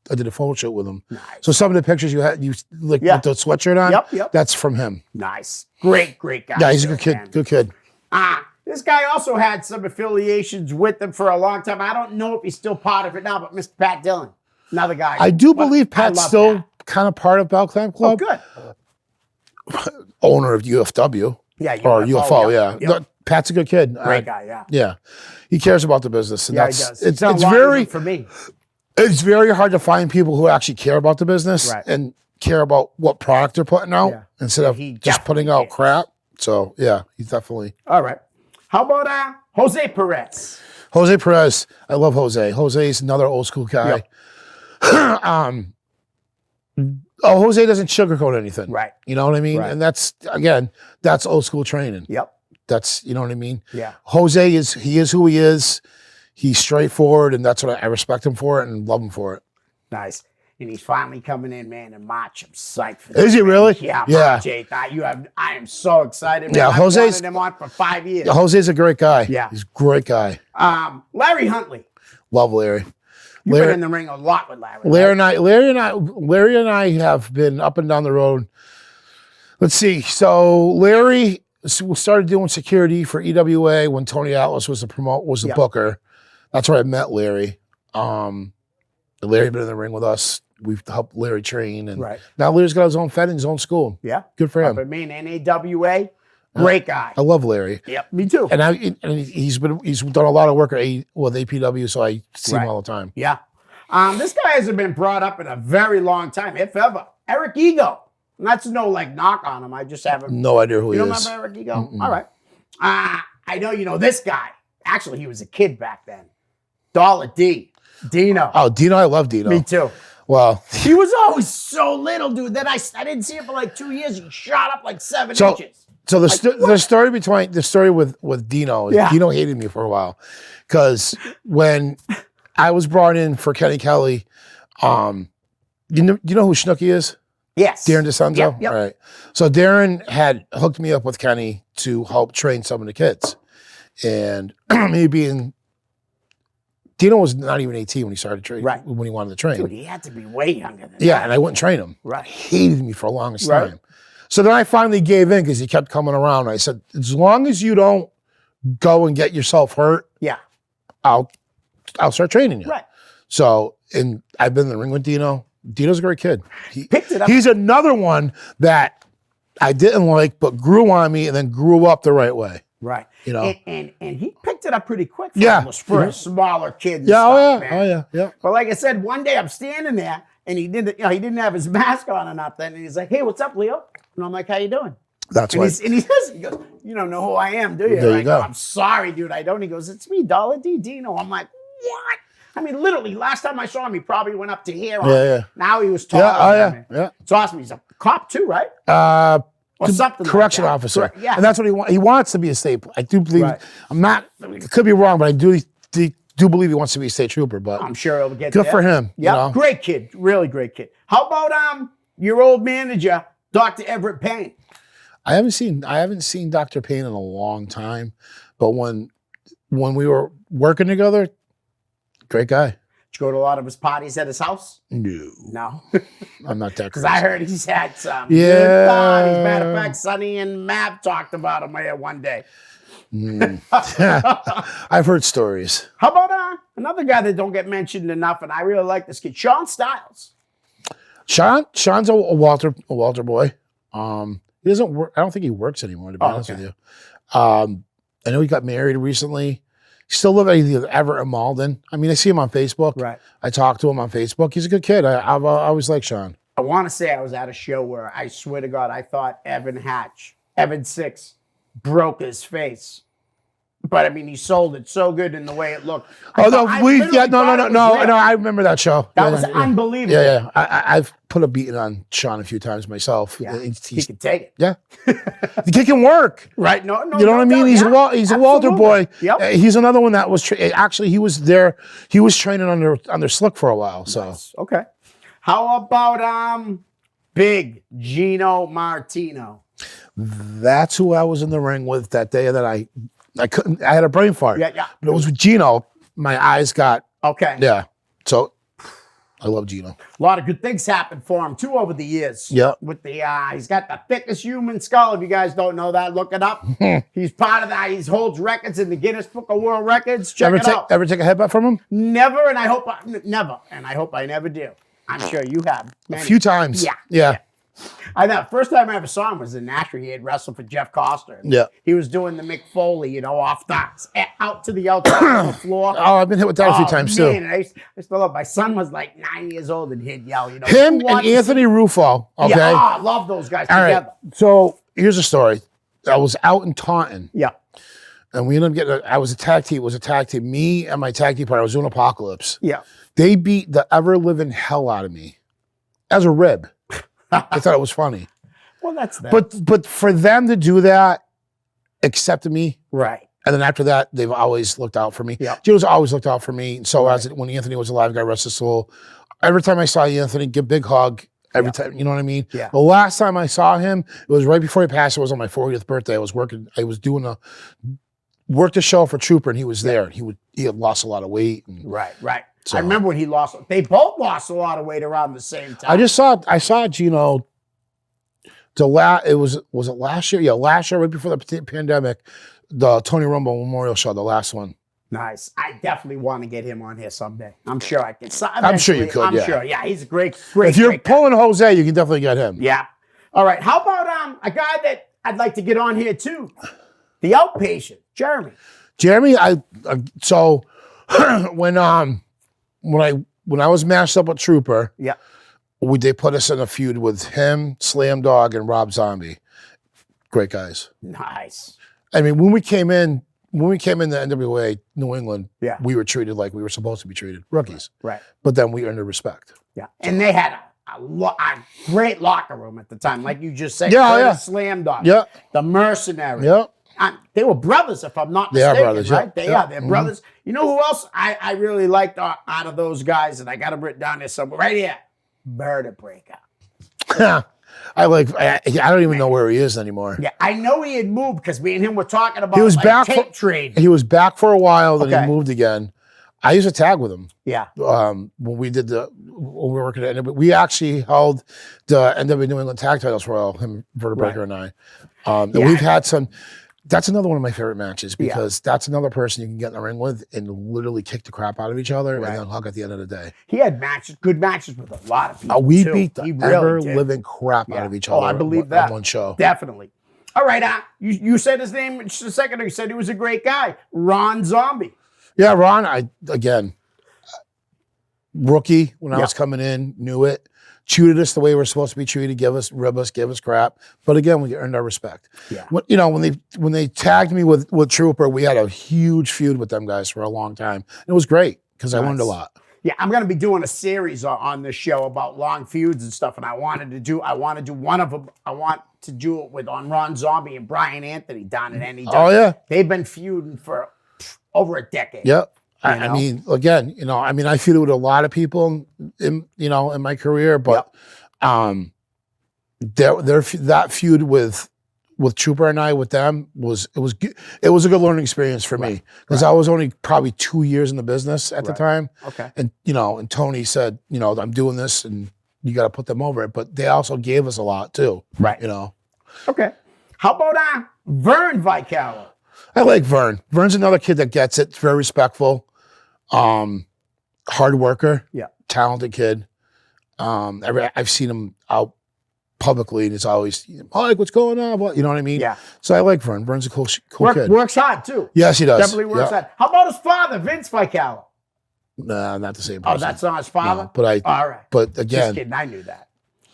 I did a photo shout with him. Nice. So some of the pictures you with the sweatshirt on, Yep. that's from him. Nice. Great guy. Yeah, he's a good kid. Man. Good kid. This guy also had some affiliations with them for a long time. I don't know if he's still part of it now, but Mr. Pat Dillon, another guy. I do But believe I Pat's love still Pat. kind of part of Bell Time Oh, Club. good. Owner of UFW. Yeah, Or UFO, yeah. Yep. No, Pat's a good kid. Great guy, yeah. Yeah. He cares about the business. And Yeah, he that's does. He's done a it's lot of very them for me. It's very hard to find people who actually care about the business Right. and care about what product they're putting out Yeah. instead of He just putting definitely out cares. crap. So yeah, he's definitely All right. How about Jose Perez? Jose Perez. I love Jose. Jose is another old school guy. Jose doesn't sugarcoat anything. Right. You know what I mean? Right. And that's old school training. Yep. That's, you know what I mean? Yeah. Jose is who he is. He's straightforward, and that's what I respect him for it and love him for it. Nice. And he's finally coming in, man, in March. I'm psyched for Is he really? Yeah, Yeah. March 8th. I am so excited, man. Yeah, I've Jose's- wanted him on for 5 years. Jose's a great guy. Yeah. He's a great guy. Larry Huntley. Love Larry. You've Larry- been in the ring a lot with Larry. Larry right? Larry and I have been up and down the road. Let's see. So Larry started doing security for EWA when Tony Atlas was the Yeah. booker. That's where I met Larry. Larry been in the ring with us. We've helped Larry train, and Right. now Larry's got his own Fed and his own school. Yeah. Good for Up him. in Maine, NAWA. Great guy. I love Larry, Yep. Me too. and he's done a lot of work with APW, so I see him Right. all the time. Yeah. This guy hasn't been brought up in a very long time, if ever. Eric Ego. And that's no knock on him. I just haven't. No idea who You he don't is. remember Eric Ego? Mm-mm. All right. I know you know this guy. Actually, he was a kid back then. Dollar D. Dino. Oh, Dino, I love Dino. Me too. Well, He was always so little, dude. Then I didn't see him for like 2 years. He shot up like 7 So- inches. So the story with Dino is Yeah. Dino hated me for a while because when I was brought in for Kenny Kelly, you know who Schnooky is? Yes. Darren DeSanto? Yep, yep. All right. So Darren had hooked me up with Kenny to help train some of the kids. And me being Dino was not even 18 when he started training, Right. when he wanted to train. Dude, he had to be way younger than Yeah, that. and I wouldn't train him. Right. Hated me for the longest Right. time. So then I finally gave in because he kept coming around. I said, as long as you don't go and get yourself hurt, Yeah. I'll start training you. Right. So, and I've been in the ring with Dino. Dino's a great kid. Picked it up. He's another one that I didn't like, but grew on me and then grew up the right way. Right. You know? And he picked it up pretty quick for a smaller kid. And Yeah, stuff, man. Man. Oh, yeah. Yeah. But like I said, one day I'm standing there and he didn't have his mask on or nothing. And he's like, hey, what's up, Leo? And I'm like, how you doing? That's And, why. he goes, you don't know who I am, do you? There you I go, go. I'm sorry, dude. I don't. He goes, it's me, Dollar D Dino. I'm like, what? I mean, literally, last time I saw him, he probably went up to here. Yeah. Now he was taller. Yeah. than me. Yeah. It's awesome. He's a cop too, right? Or something. Correction like that. officer. Correct, yeah. And that's what he wants. He wants to be a state. I do believe. Right. It could be wrong, but I do believe he wants to be a state trooper. But I'm sure he'll get good there. for him. Yeah, You know? great kid, really great kid. How about your old manager, Dr. Everett Payne? I haven't seen Dr. Payne in a long time, but when we were working together, great guy. Did you go to a lot of his parties at his house? No, No, I'm not that because crazy. I heard he's had some Yeah. good parties. Matter of fact, Sonny and Matt talked about him here one day. I've heard stories. How about another guy that don't get mentioned enough, and I really like this kid, Sean Styles. Sean's a Walter boy. He doesn't work. I don't think he works anymore, to be honest okay. with you. I know he got married recently. He still lives either Everett or Malden. I mean, I see him on Facebook. Right. I talk to him on Facebook. He's a good kid. I've always liked Sean. I want to say I was at a show where I swear to God, I thought Evan Six, broke his face. But I mean, he sold it so good in the way it looked. No, I remember that show. That was unbelievable. Yeah. I've put a beating on Sean a few times myself. Yeah, He he could take it. Yeah. The kid can work. Right? No, You know what I mean? He's a Walter boy. Yep. He's another one that was actually he was there. He was training under Slick for a while. So Nice. Okay. How about Big Gino Martino? that's who I was in the ring with that day that I couldn't. I had a brain fart. Yeah. But it was with Gino. My eyes got Okay. yeah. So I love Gino. A lot of good things happened for him too over the years. Yeah. With the he's got the thickest human skull. If you guys don't know that, look it up. He's part of that. He holds records in the Guinness Book of World Records. Check it out. Ever take a headbutt from him? Never, and I hope I never do. I'm sure you have. A few times. Yeah. I thought first time I ever saw him was in Nashville. He had wrestled for Jeff Coster. Yeah. He was doing the Mick Foley, off the out to the outside of the floor. Oh, I've been hit with that a few times too. And I still love. My son was like 9 years old and he'd yell, Him "Who and wants to Anthony Ruffo. Okay. Yeah, I love those guys All together. right. So here's a story. I was out in Taunton. Yeah. And we ended up getting. I was a tag team. It was a tag team. Me and my tag team partner. I was doing Apocalypse. Yeah. They beat the ever living hell out of me as a rib. I thought it was funny. Well, that's that. But for them to do that, accepted me, right. and then after that, they've always looked out for me. Yeah. Gino's always looked out for me. So as when Anthony was alive, God rest his soul. Every time I saw Anthony, give a big hug. Every time, you know what I mean? Yeah. The last time I saw him, it was right before he passed. It was on my 40th birthday. I was worked a show for Trooper, and he was there. He had lost a lot of weight. And Right. So- I remember when he lost. They both lost a lot of weight around the same time. I saw Gino. Was it last year? Yeah, last year, right before the pandemic, the Tony Romo Memorial Show, the last one. Nice. I definitely want to get him on here someday. I'm sure I can. I'm sure you could, I'm yeah. sure. Yeah, he's a great. If you're great guy. pulling Jose, you can definitely get him. Yeah. All right. How about a guy that I'd like to get on here too? The outpatient, Jeremy. Jeremy, so when I was matched up with Trooper, Yeah. they put us in a feud with him, Slam Dog, and Rob Zombie. Great guys. Nice. I mean, when we came in the NWA New England, Yeah. we were treated like we were supposed to be treated, rookies. Right. But then we earned the respect. Yeah. And they had a great locker room at the time, like you just said. Yeah, Curtis yeah. Slam Dog. Yeah. The Mercenary. Yeah. They were brothers, if I'm not They are mistaken, brothers, yeah. right? They Yeah. are. They're brothers. You know who else I really liked out of those guys, and I got them written down there somewhere, right here. Bird Breaker. I don't even know where he is anymore. Yeah, I know he had moved because me and him were talking about He was back tape trade. He was back for a while, then Okay. he moved again. I used to tag with him. Yeah. When we were working at NW, we actually held the NW New England tag titles for a while, him, Vertebreaker, and I. And we've had some. That's another one of my favorite matches because that's another person you can get in the ring with and literally kick the crap out of each other and then hug at the end of the day. He had good matches with a lot of people. We beat the ever-living crap out of each other. I believe that. On one show. Definitely. All right, you said his name just a second ago. You said he was a great guy. Ron Zombie. Yeah, Ron, rookie when I was coming in, knew it. Treated us the way we're supposed to be treated, give us crap. But again, we earned our respect. Yeah. When they tagged me with Trooper, we had a huge feud with them guys for a long time. It was great because I learned a lot. Yeah, I'm going to be doing a series on this show about long feuds and stuff, and I want to do one of them. I want to do it on Ron Zombie and Brian Anthony down at NEW. Oh yeah, they've been feuding for over a decade. Yep. I mean, again, I feuded with a lot of people in my career, but that feud with Trooper and I with them was a good learning experience for me because I was only probably 2 years in the business at the time. Okay. And and Tony said, I'm doing this and you got to put them over it, but they also gave us a lot too. Right. Okay. How about Vern Vicalo? I like Vern. Vern's another kid that gets it. Very respectful. Hard worker. Yeah. Talented kid. I've seen him out publicly and it's always, Mike, what's going on? You know what I mean? Yeah. So I like Vern. Vern's a cool kid. Works hard too. Yes, he does. Definitely works hard. How about his father, Vince Vicalo? Nah, not the same person. Oh, that's not his father? No, all right. But again. Just kidding, I knew that.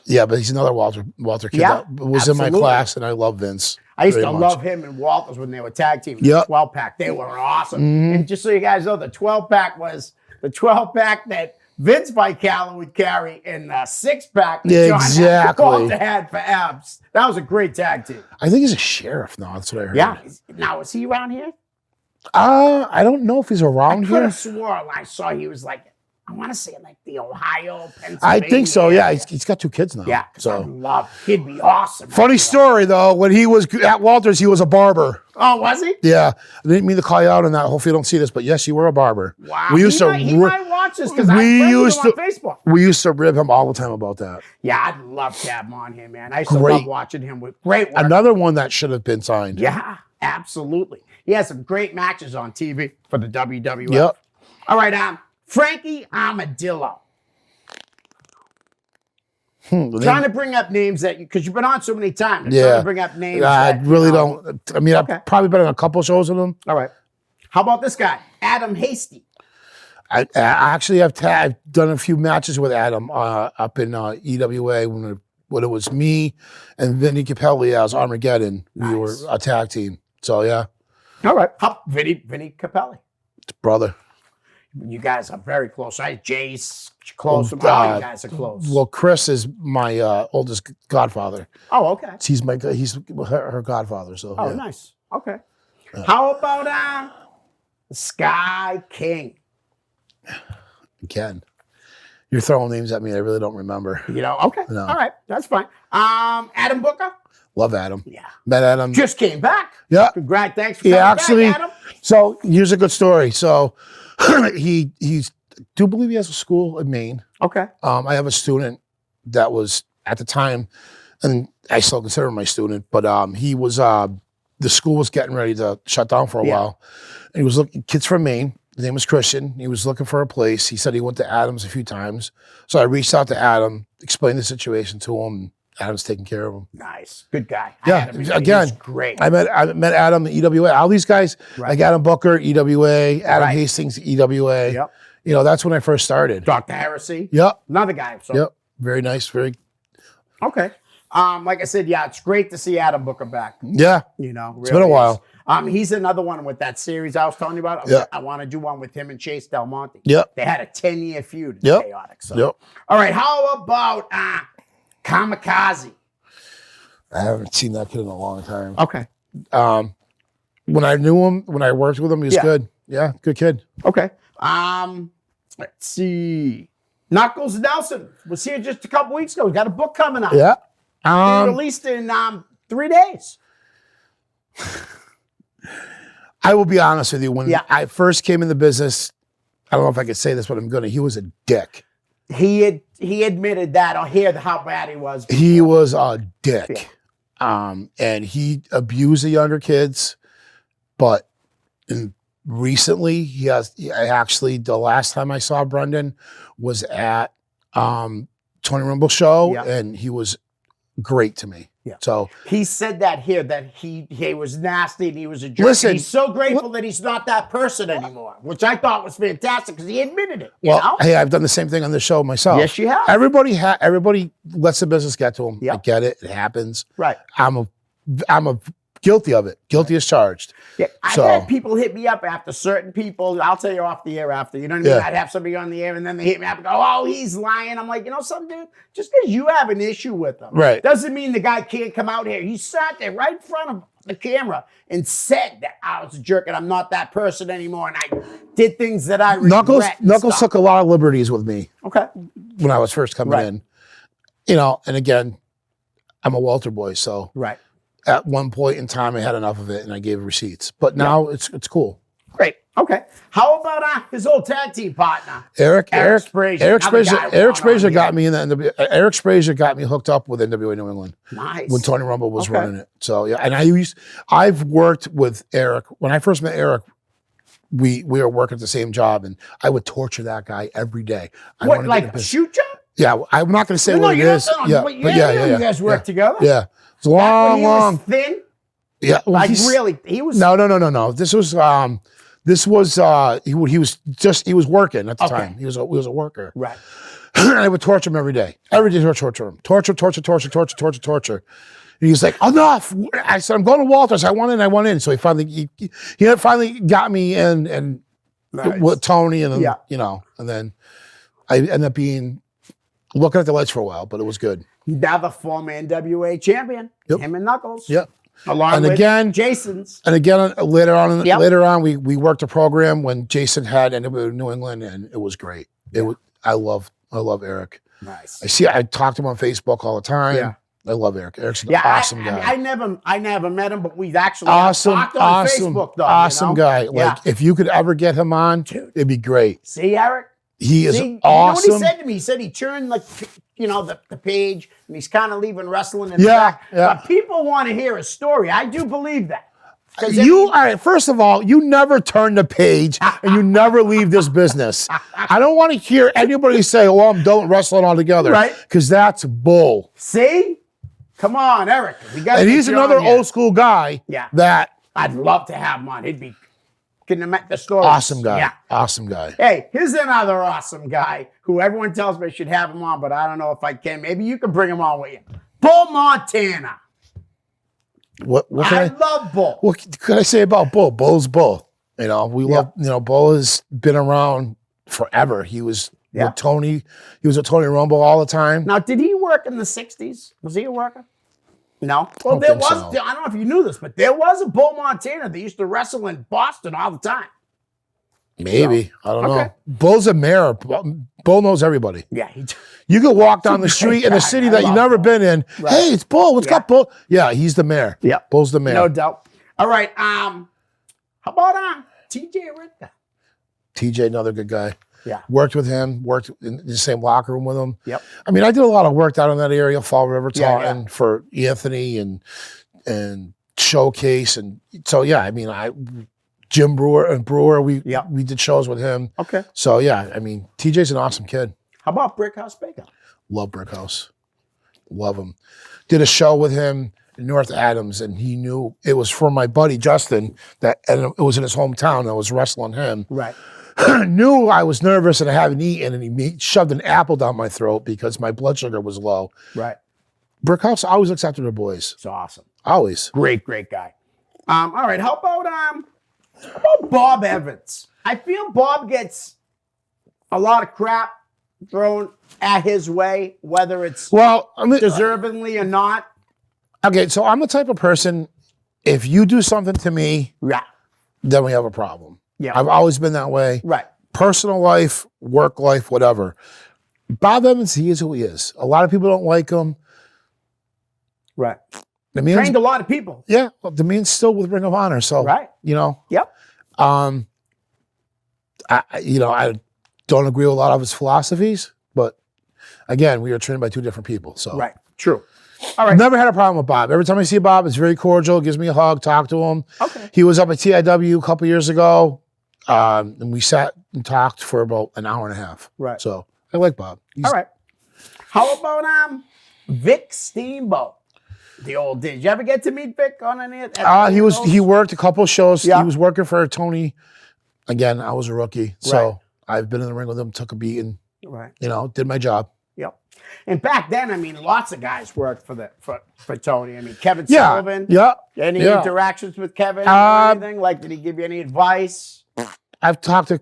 Yeah, but he's another Walter kid that was in my class and I love Vince. I used to love him and Walters when they were tag team. The 12-pack. They were awesome. Mm-hmm. And just so you guys know, the 12-pack was the 12-pack that Vince Vicalo would carry in the 6-pack that John Walter had for abs. That was a great tag team. I think he's a sheriff now. That's what I heard. Yeah. Now, is he around here? I don't know if he's around here. I could have swore I saw he was like, I want to say like the Ohio, Pennsylvania. I think so, yeah. He's got 2 kids now. Yeah, so he'd be awesome. Funny story, though. When he was at Walters, he was a barber. Oh, was he? Yeah. I didn't mean to call you out on that. Hopefully you don't see this, but yes, you were a barber. Wow. He might watch this because I friends him on Facebook. We used to rib him all the time about that. Yeah, I'd love to have him on here, man. I used to love watching him with great work. Another one that should have been signed. Yeah, absolutely. He has some great matches on TV for the WWF. Yep. All right, Frankie Armadillo. Trying to bring up names that because you've been on so many times. Trying to bring up names. I really don't. I mean, I've probably been on a couple shows with him. All right. How about this guy, Adam Hasty? I actually have I've done a few matches with Adam up in EWA when it was me and Vinny Capelli as Armageddon. Nice. We were a tag team. So yeah. All right. Vinny Capelli. Brother. You guys are very close. Jay's close. All you guys are close. Well, Chris is my oldest godfather. Oh, okay. He's her godfather. So. Oh, nice. Okay. How about Sky King? Again, you're throwing names at me I really don't remember. Okay. No. All right. That's fine. Adam Booker? Love Adam. Yeah. Met Adam. Just came back. Yeah. Congrats. Thanks for coming back, Adam. So here's a good story. So he's do believe he has a school in Maine. Okay. I have a student that was at the time, and I still consider him my student, but he was the school was getting ready to shut down for a while. And he was looking kids from Maine. His name was Christian. He was looking for a place. He said he went to Adams a few times. So I reached out to Adam, explained the situation to him. Adam's taking care of him. Nice. Good guy. Yeah. Again, great. I met Adam at EWA. All these guys, like Adam Booker, EWA, Adam Hastings, EWA. Yep. That's when I first started. Dr. Heresy. Yep. Another guy. So. Yep. Very nice. Very. Okay. Like I said, it's great to see Adam Booker back. Yeah. Really it's been a while. He's another one with that series I was telling you about. I want to do one with him and Chase Del Monte. Yep. They had a 10-year feud in Chaotic. So. All right. How about Kamikaze? I haven't seen that kid in a long time. Okay. When I knew him, when I worked with him, he was good. Yeah, good kid. Okay. Let's see. Knuckles Nelson was here just a couple weeks ago. He got a book coming out. Yeah. He released in 3 days. I will be honest with you. When I first came in the business, I don't know if I could say this, but I'm gonna. He was a dick. He admitted that. I'll hear how bad he was. He was a dick. And he abused the younger kids, but recently actually the last time I saw Brendan was at Tony Rumble's show, and he was great to me. Yeah. So he said that here, that he was nasty and he was a jerk. Listen, he's so grateful that he's not that person anymore, which I thought was fantastic because he admitted it. Hey, I've done the same thing on the show myself. Yes, you have. Everybody lets the business get to them. Yep. I get it. It happens. Right. I'm guilty of it. Guilty as charged. Yeah, I've had people hit me up after certain people. I'll tell you off the air after. You know what I mean? I'd have somebody on the air and then they hit me up and go, "Oh, he's lying." I'm like, you know something, dude? Just because you have an issue with him, right, doesn't mean the guy can't come out here. He sat there right in front of the camera and said that I was a jerk and I'm not that person anymore and I did things that I regret. Knuckles took a lot of liberties with me. Okay. When I was first coming in, you know, and again, I'm a Walter boy, so at one point in time, I had enough of it, and I gave receipts. But now it's cool. Great. Okay. How about his old tag team partner, Eric Sprazier? Eric Sprazier got me in the Eric Sprazier got me hooked up with NWA New England. Nice. When Tony Rumble was running it. So yeah, and I've worked with Eric. When I first met Eric, we were working at the same job, and I would torture that guy every day. What, like a shoot job? Yeah, I'm not going to say what it is. Yeah, you guys work together. Yeah. It's long. He was thin. Yeah, well, really. He was. No. This was he was working at the time. He was a worker. Right. And I would torture him every day. Every day, torture him. Torture. And he's like, enough. I said, I'm going to Walters. I want in. So he finally got me in and with Tony and then, you know, and then I ended up looking at the lights for a while, but it was good. Now the former NWA champion, him and Knuckles. Yep. Along with Jason's. And again, later on, we worked a program when Jason had NWA New England, and it was great. I love Eric. Nice. I talk to him on Facebook all the time. Yeah. I love Eric. Eric's an awesome guy. I never met him, but we've actually talked on Facebook, though. Awesome guy. Like, if you could ever get him on, it'd be great. See, Eric? He is awesome. You know what he said to me? He said he turned, like, you know, the page, and he's kind of leaving wrestling in the back. Yeah. But people want to hear his story. I do believe that. All right, first of all, you never turn the page and you never leave this business. I don't want to hear anybody say, "Oh, I'm done wrestling altogether." Right. Because that's bull. See? Come on, Eric. And he's another old school guy that I'd love to have him on. He'd be couldn't have met the story. Awesome guy. Yeah. Awesome guy. Hey, here's another awesome guy who everyone tells me I should have him on, but I don't know if I can. Maybe you can bring him on with you. Bull Montana. What I love Bull. What can I say about Bull? Bull's Bull. You know, we love, you know, Bull has been around forever. He was with Tony. He was with Tony Rumble all the time. Now, did he work in the 60s? Was he a worker? No. Well, there was, I don't know if you knew this, but there was a Bull Montana that used to wrestle in Boston all the time. Maybe. So, I don't know. Bull's a mayor. Bull knows everybody. Yeah. You could walk down the street in a city that you've never been in. Right. Hey, it's Bull. What's up, Bull? Yeah, he's the mayor. Yeah. Bull's the mayor. No doubt. All right. How about TJ Ritka? TJ, another good guy. Yeah. Worked with him, worked in the same locker room with him. Yep. I mean, I did a lot of work down in that area, Fall River, Taunton, for Anthony and Showcase. And so, yeah, I mean, Jim Brewer, we did shows with him. Okay. So, yeah, I mean, TJ's an awesome kid. How about Brickhouse Bacon? Love Brickhouse. Love him. Did a show with him in North Adams, and he knew it was for my buddy Justin, and it was in his hometown. I was wrestling him. Right. Knew I was nervous and I haven't eaten, and he shoved an apple down my throat because my blood sugar was low. Right. Brickhouse always accepted the boys. It's awesome. Always. Great guy. All right. How about Bob Evans? I feel Bob gets a lot of crap thrown at his way, whether it's deservingly or not. Okay, so I'm the type of person, if you do something to me, then we have a problem. Yeah. I've always been that way. Right. Personal life, work life, whatever. Bob Evans, he is who he is. A lot of people don't like him. Right. Trained a lot of people. Yeah. Well, the man's still with Ring of Honor. So, you know. Yep. don't agree with a lot of his philosophies, but again, we are trained by two different people. So Right. True. All right. never had a problem with Bob. Every time I see Bob, it's very cordial, gives me a hug, talk to him. Okay. He was up at TIW a couple years ago, and we sat and talked for about an hour and a half. Right. So I like Bob. All right. How about Vic Steamboat? The old did you ever get to meet Vic on any of that? He worked a couple of shows. Yeah. He was working for Tony. Again, I was a rookie. So Right. I've been in the ring with him, took a beating, Right. did my job. Yep. And back then, I mean, lots of guys worked for Tony. I mean, Kevin Yeah. Sullivan. Yeah. Any Yeah. interactions with Kevin or anything? Like, did he give you any advice? I've talked a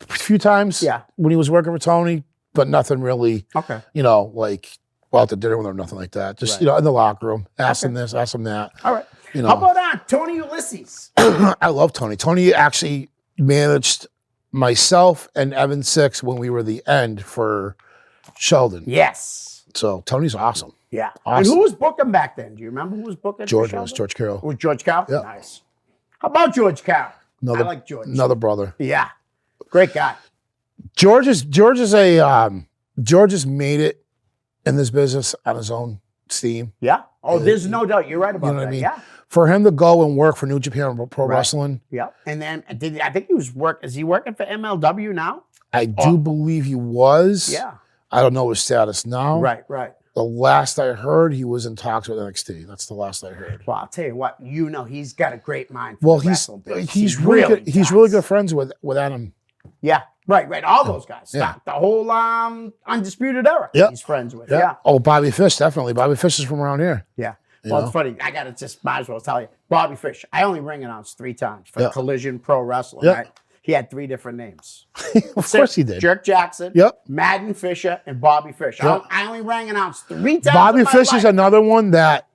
few times Yeah. when he was working for Tony, but nothing really, Okay. like out to dinner with him or nothing like that. Just, Right. in the locker room, ask Okay. him this, ask him that. All right. You know. How about Tony Ulysses? I love Tony. Tony actually managed myself and Evan Six when we were the end for Sheldon. Yes. So Tony's awesome. Yeah. Awesome. And who was booking back then? Do you remember who was booking? for George Sheldon? was George Carroll. It was George Carroll? Yeah. Nice. How about George Carroll? Another, I like George. Another brother. Yeah. Great guy. George has made it in this business on his own steam. Yeah. Oh, there's no doubt. You're right about You know what that. I mean? Yeah. For him to go and work for New Japan Pro Right. Wrestling, Yeah. And then I think he was is he working for MLW now? I do believe he was. Yeah. I don't know his status now. Right. The last I heard, he was in talks with NXT. That's the last I heard. Well, I'll tell you what, he's got a great mind for Well, the he's wrestling business. he's really good. He's really does. good friends with Adam. Yeah. Right. All those guys. Yeah. The whole Undisputed Era. Yeah. He's friends with. Yeah. Oh, Bobby Fish, definitely. Bobby Fish is from around here. Yeah. You Well, know? it's funny. I got to just might as well tell you. Bobby Fish, I only ring announced 3 times for Yeah. Collision Pro Wrestling. Yeah. Right? He had 3 different names. Of course he did. Jerk Jackson, Yep. Madden Fisher, and Bobby Fish. Yep. I only rang announced 3 times. Bobby in my Fish is life. another one that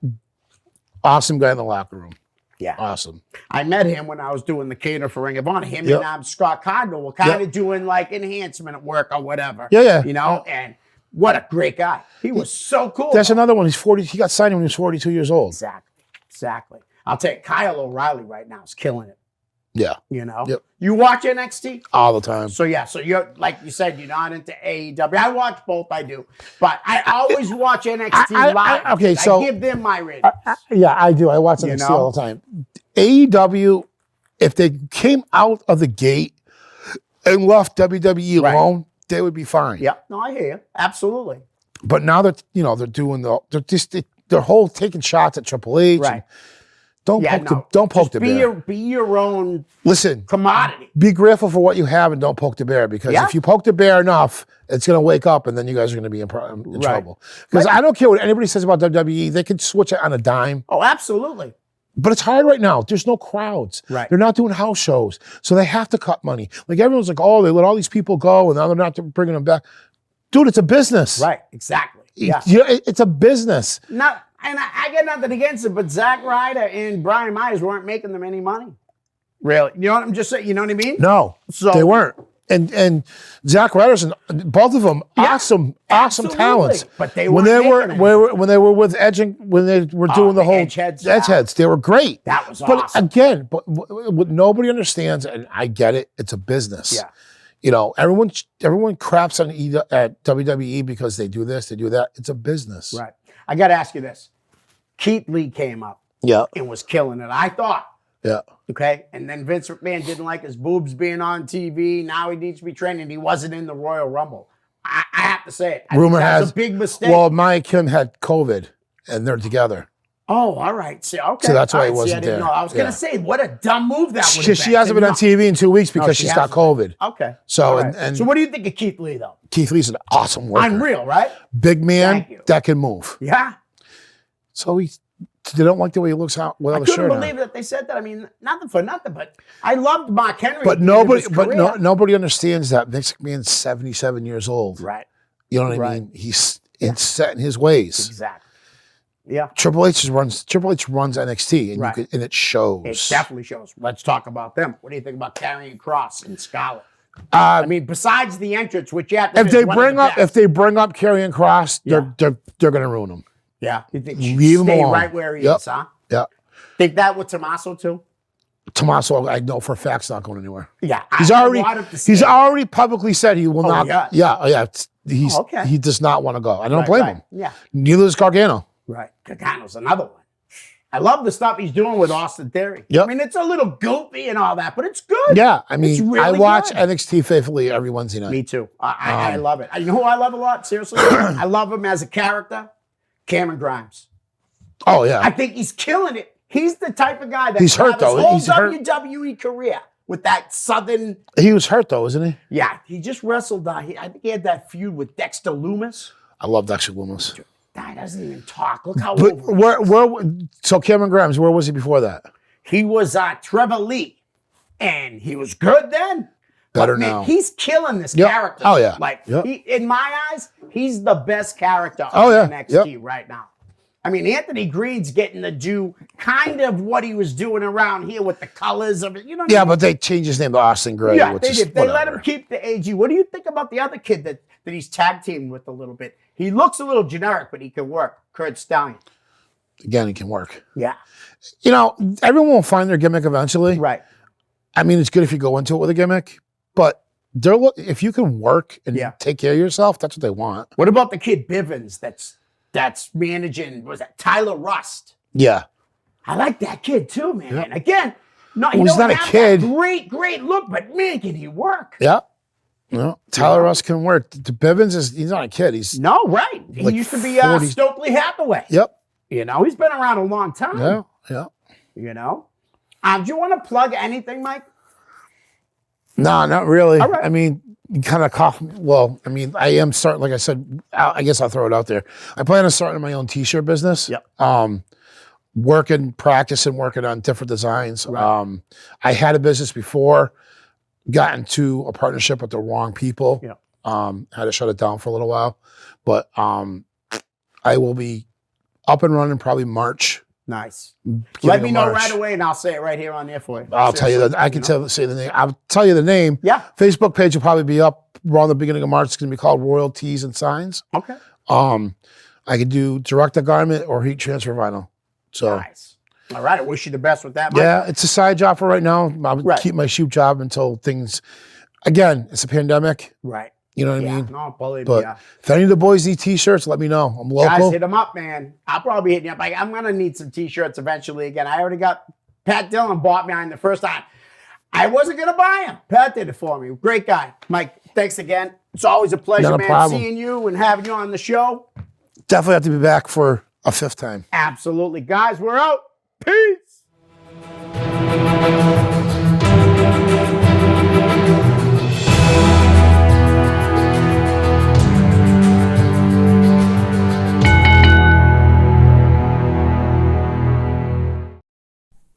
awesome guy in the locker room. Yeah. Awesome. I met him when I was doing the cater for Ring of Honor. Him Yep. and Scott Cardinal were kind of Yep. doing like enhancement work or whatever. Yeah. And what a great guy. He was so cool. That's another one. He's 40. He got signed when he was 42 years old. Exactly. I'll tell you, Kyle O'Reilly right now is killing it. Yeah. Yep. You watch NXT? All the time. So you're like you said, you're not into AEW. I watch both, I do, but I always watch NXT live. Okay, so I give them my ratings. Yeah, I do. I watch NXT all the time. AEW, if they came out of the gate and left WWE Right. alone, they would be fine. Yep. No, I hear you. Absolutely. But now that they're doing they're whole taking shots at Triple H. Right. Don't poke the bear. Be your own Listen, commodity. be grateful for what you have and don't poke the bear, because if you poke the bear enough, it's going to wake up and then you guys are going to be in trouble. Because I don't care what anybody says about WWE, they can switch it on a dime. Oh, absolutely. But it's hard right now. There's no crowds. Right. They're not doing house shows. So they have to cut money. Like everyone's like, oh, they let all these people go and now they're not bringing them back. Dude, it's a business. Right. Exactly. Yeah. It's a business. And I get nothing against it, but Zack Ryder and Brian Myers weren't making them any money. Really? You know what I'm just saying? You know what I mean? No, So- they weren't. And Zack Ryderson, both of them, awesome absolutely. talents. But they when weren't making when they were with Edge and when they were doing the whole Edgeheads, they were great. That was but awesome. again, what nobody understands, and I get it, it's a business. Yeah. Everyone craps on at WWE because they do this, they do that. It's a business. Right. I got to ask you this. Keith Lee came up Yeah. and was killing it. I thought. Yeah. Okay. And then Vince McMahon didn't like his boobs being on TV. Now he needs to be trained, and he wasn't in the Royal Rumble. I have to say it. I Rumor think that was has a big mistake. Well, Maya Kim had COVID, and they're together. Oh, all right. See, okay. So that's why All he right. See, wasn't I didn't there. know. I was going Yeah. to say, what a dumb move that would have been. She hasn't been on TV in 2 weeks because she's got hasn't COVID. been. Okay. So, All right. and so what do you think of Keith Lee, though? Keith Lee's an awesome worker. Unreal, right? Big man Thank you. that can move. Yeah. So they don't like the way he looks out without I a couldn't shirt on. believe that they said that. I mean, nothing for nothing, but I loved Mark Henry. But at the end of his nobody, career. nobody understands that Vince McMahon's 77 years old. Right. You know what I Right. mean? He's set in his ways. Exactly. Yeah. Triple H runs NXT, and Right. and it shows. It definitely shows. Let's talk about them. What do you think about Karrion Kross and Scarlett? I mean, besides the entrance, which you have to if they bring up Karrion Kross, they're going to ruin him. yeah, you think he Leave should him stay alone. right where he Yep. is, huh? Yeah. Think that with Tommaso too? Tommaso, I know for a fact, is not going anywhere. Yeah, He's already publicly said he will not. yes. Yeah. Okay. He does not want to go. I don't blame him. Yeah. Neither does Gargano. Right. Gargano's another one. I love the stuff he's doing with Austin Theory. Yep. I mean, it's a little goofy and all that, but it's good. Yeah, I mean, It's really I watch good. NXT faithfully every Wednesday night. Me too. I love it. You know who I love a lot? Seriously? I love him as a character. Cameron Grimes. Oh, yeah. I think he's killing it. He's the type of guy that He's hurt, though. His He's whole hurt. WWE career with that southern. He was hurt, though, isn't he? Yeah, he just wrestled. I think he had that feud with Dexter Loomis. I love Dexter Loomis. Guy doesn't even talk. Look how But over he is. so Cameron Grimes, where was he before that? He was Trevor Lee, and he was good then. Better But, man, now. he's killing this Yep. character. Oh, yeah. Like Yep. in my eyes, he's the best character Oh, on yeah. NXT right now. I mean, Anthony Green's getting to do kind of what he was doing around here with the colors of it. You know what I Yeah, mean? but they changed his name to Austin Gray. Yeah, which they is did. They let whatever. him keep the AG. What do you think about the other kid that he's tag teamed with a little bit? He looks a little generic, but he can work. Kurt Stallion. Again, he can work. Yeah. You know, everyone will find their gimmick eventually. Right. I mean, it's good if you go into it with a gimmick, but if you can work and Yeah. take care of yourself, that's what they want. What about the kid Bivens that's managing, was that Tyler Rust? Yeah. I like that kid too, man. Yep. Again, no, he Well, he's don't not a have kid. that great look, but man, can he work? Yeah. No, Tyler Russ can work. Bivens he's not a kid. He's No, right. He Like used to be 40. Stokely Hathaway. yep. You know, he's been around a long time. Yeah. Yeah. You know? Do you want to plug anything, Mike? No, not really. All right. I mean, you kind of cough. Well, I mean, I am starting, like I said, I guess I'll throw it out there. I plan on starting my own t-shirt business. Yep. Practicing, working on different designs. Right. I had a business before, got into a partnership with the wrong people. Yep. Had to shut it down for a little while. But I will be up and running probably March. Nice. beginning Let me of know March. right away, and I'll say it right here on there for you. I'll tell you that. Seriously, I can know? say the name. I'll tell you the name. Yeah. Facebook page will probably be up around the beginning of March. It's going to be called Royalties and Signs. Okay. I could do direct to garment or heat transfer vinyl. So Nice. All right. I wish you the best with that, Mike. yeah, it's a side job for right now. I'll Right. keep my shoe job until things. Again, it's a pandemic. Right. You know what Yeah. I mean? No, believe me. But Yeah. if any of the boys need t-shirts, let me know. I'm local. Guys, hit them up, man. I'll probably hit you up. I'm going to need some t-shirts eventually again. I already got Pat Dillon bought mine the first time. I wasn't going to buy him. Pat did it for me. Great guy. Mike, thanks again. It's always a pleasure, Not a man, problem. seeing you and having you on the show. Definitely have to be back for a fifth time. Absolutely. Guys, we're out. Peace.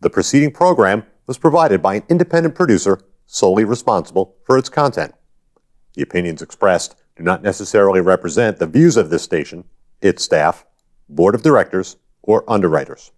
The preceding program was provided by an independent producer solely responsible for its content. The opinions expressed do not necessarily represent the views of this station, its staff, board of directors, or underwriters.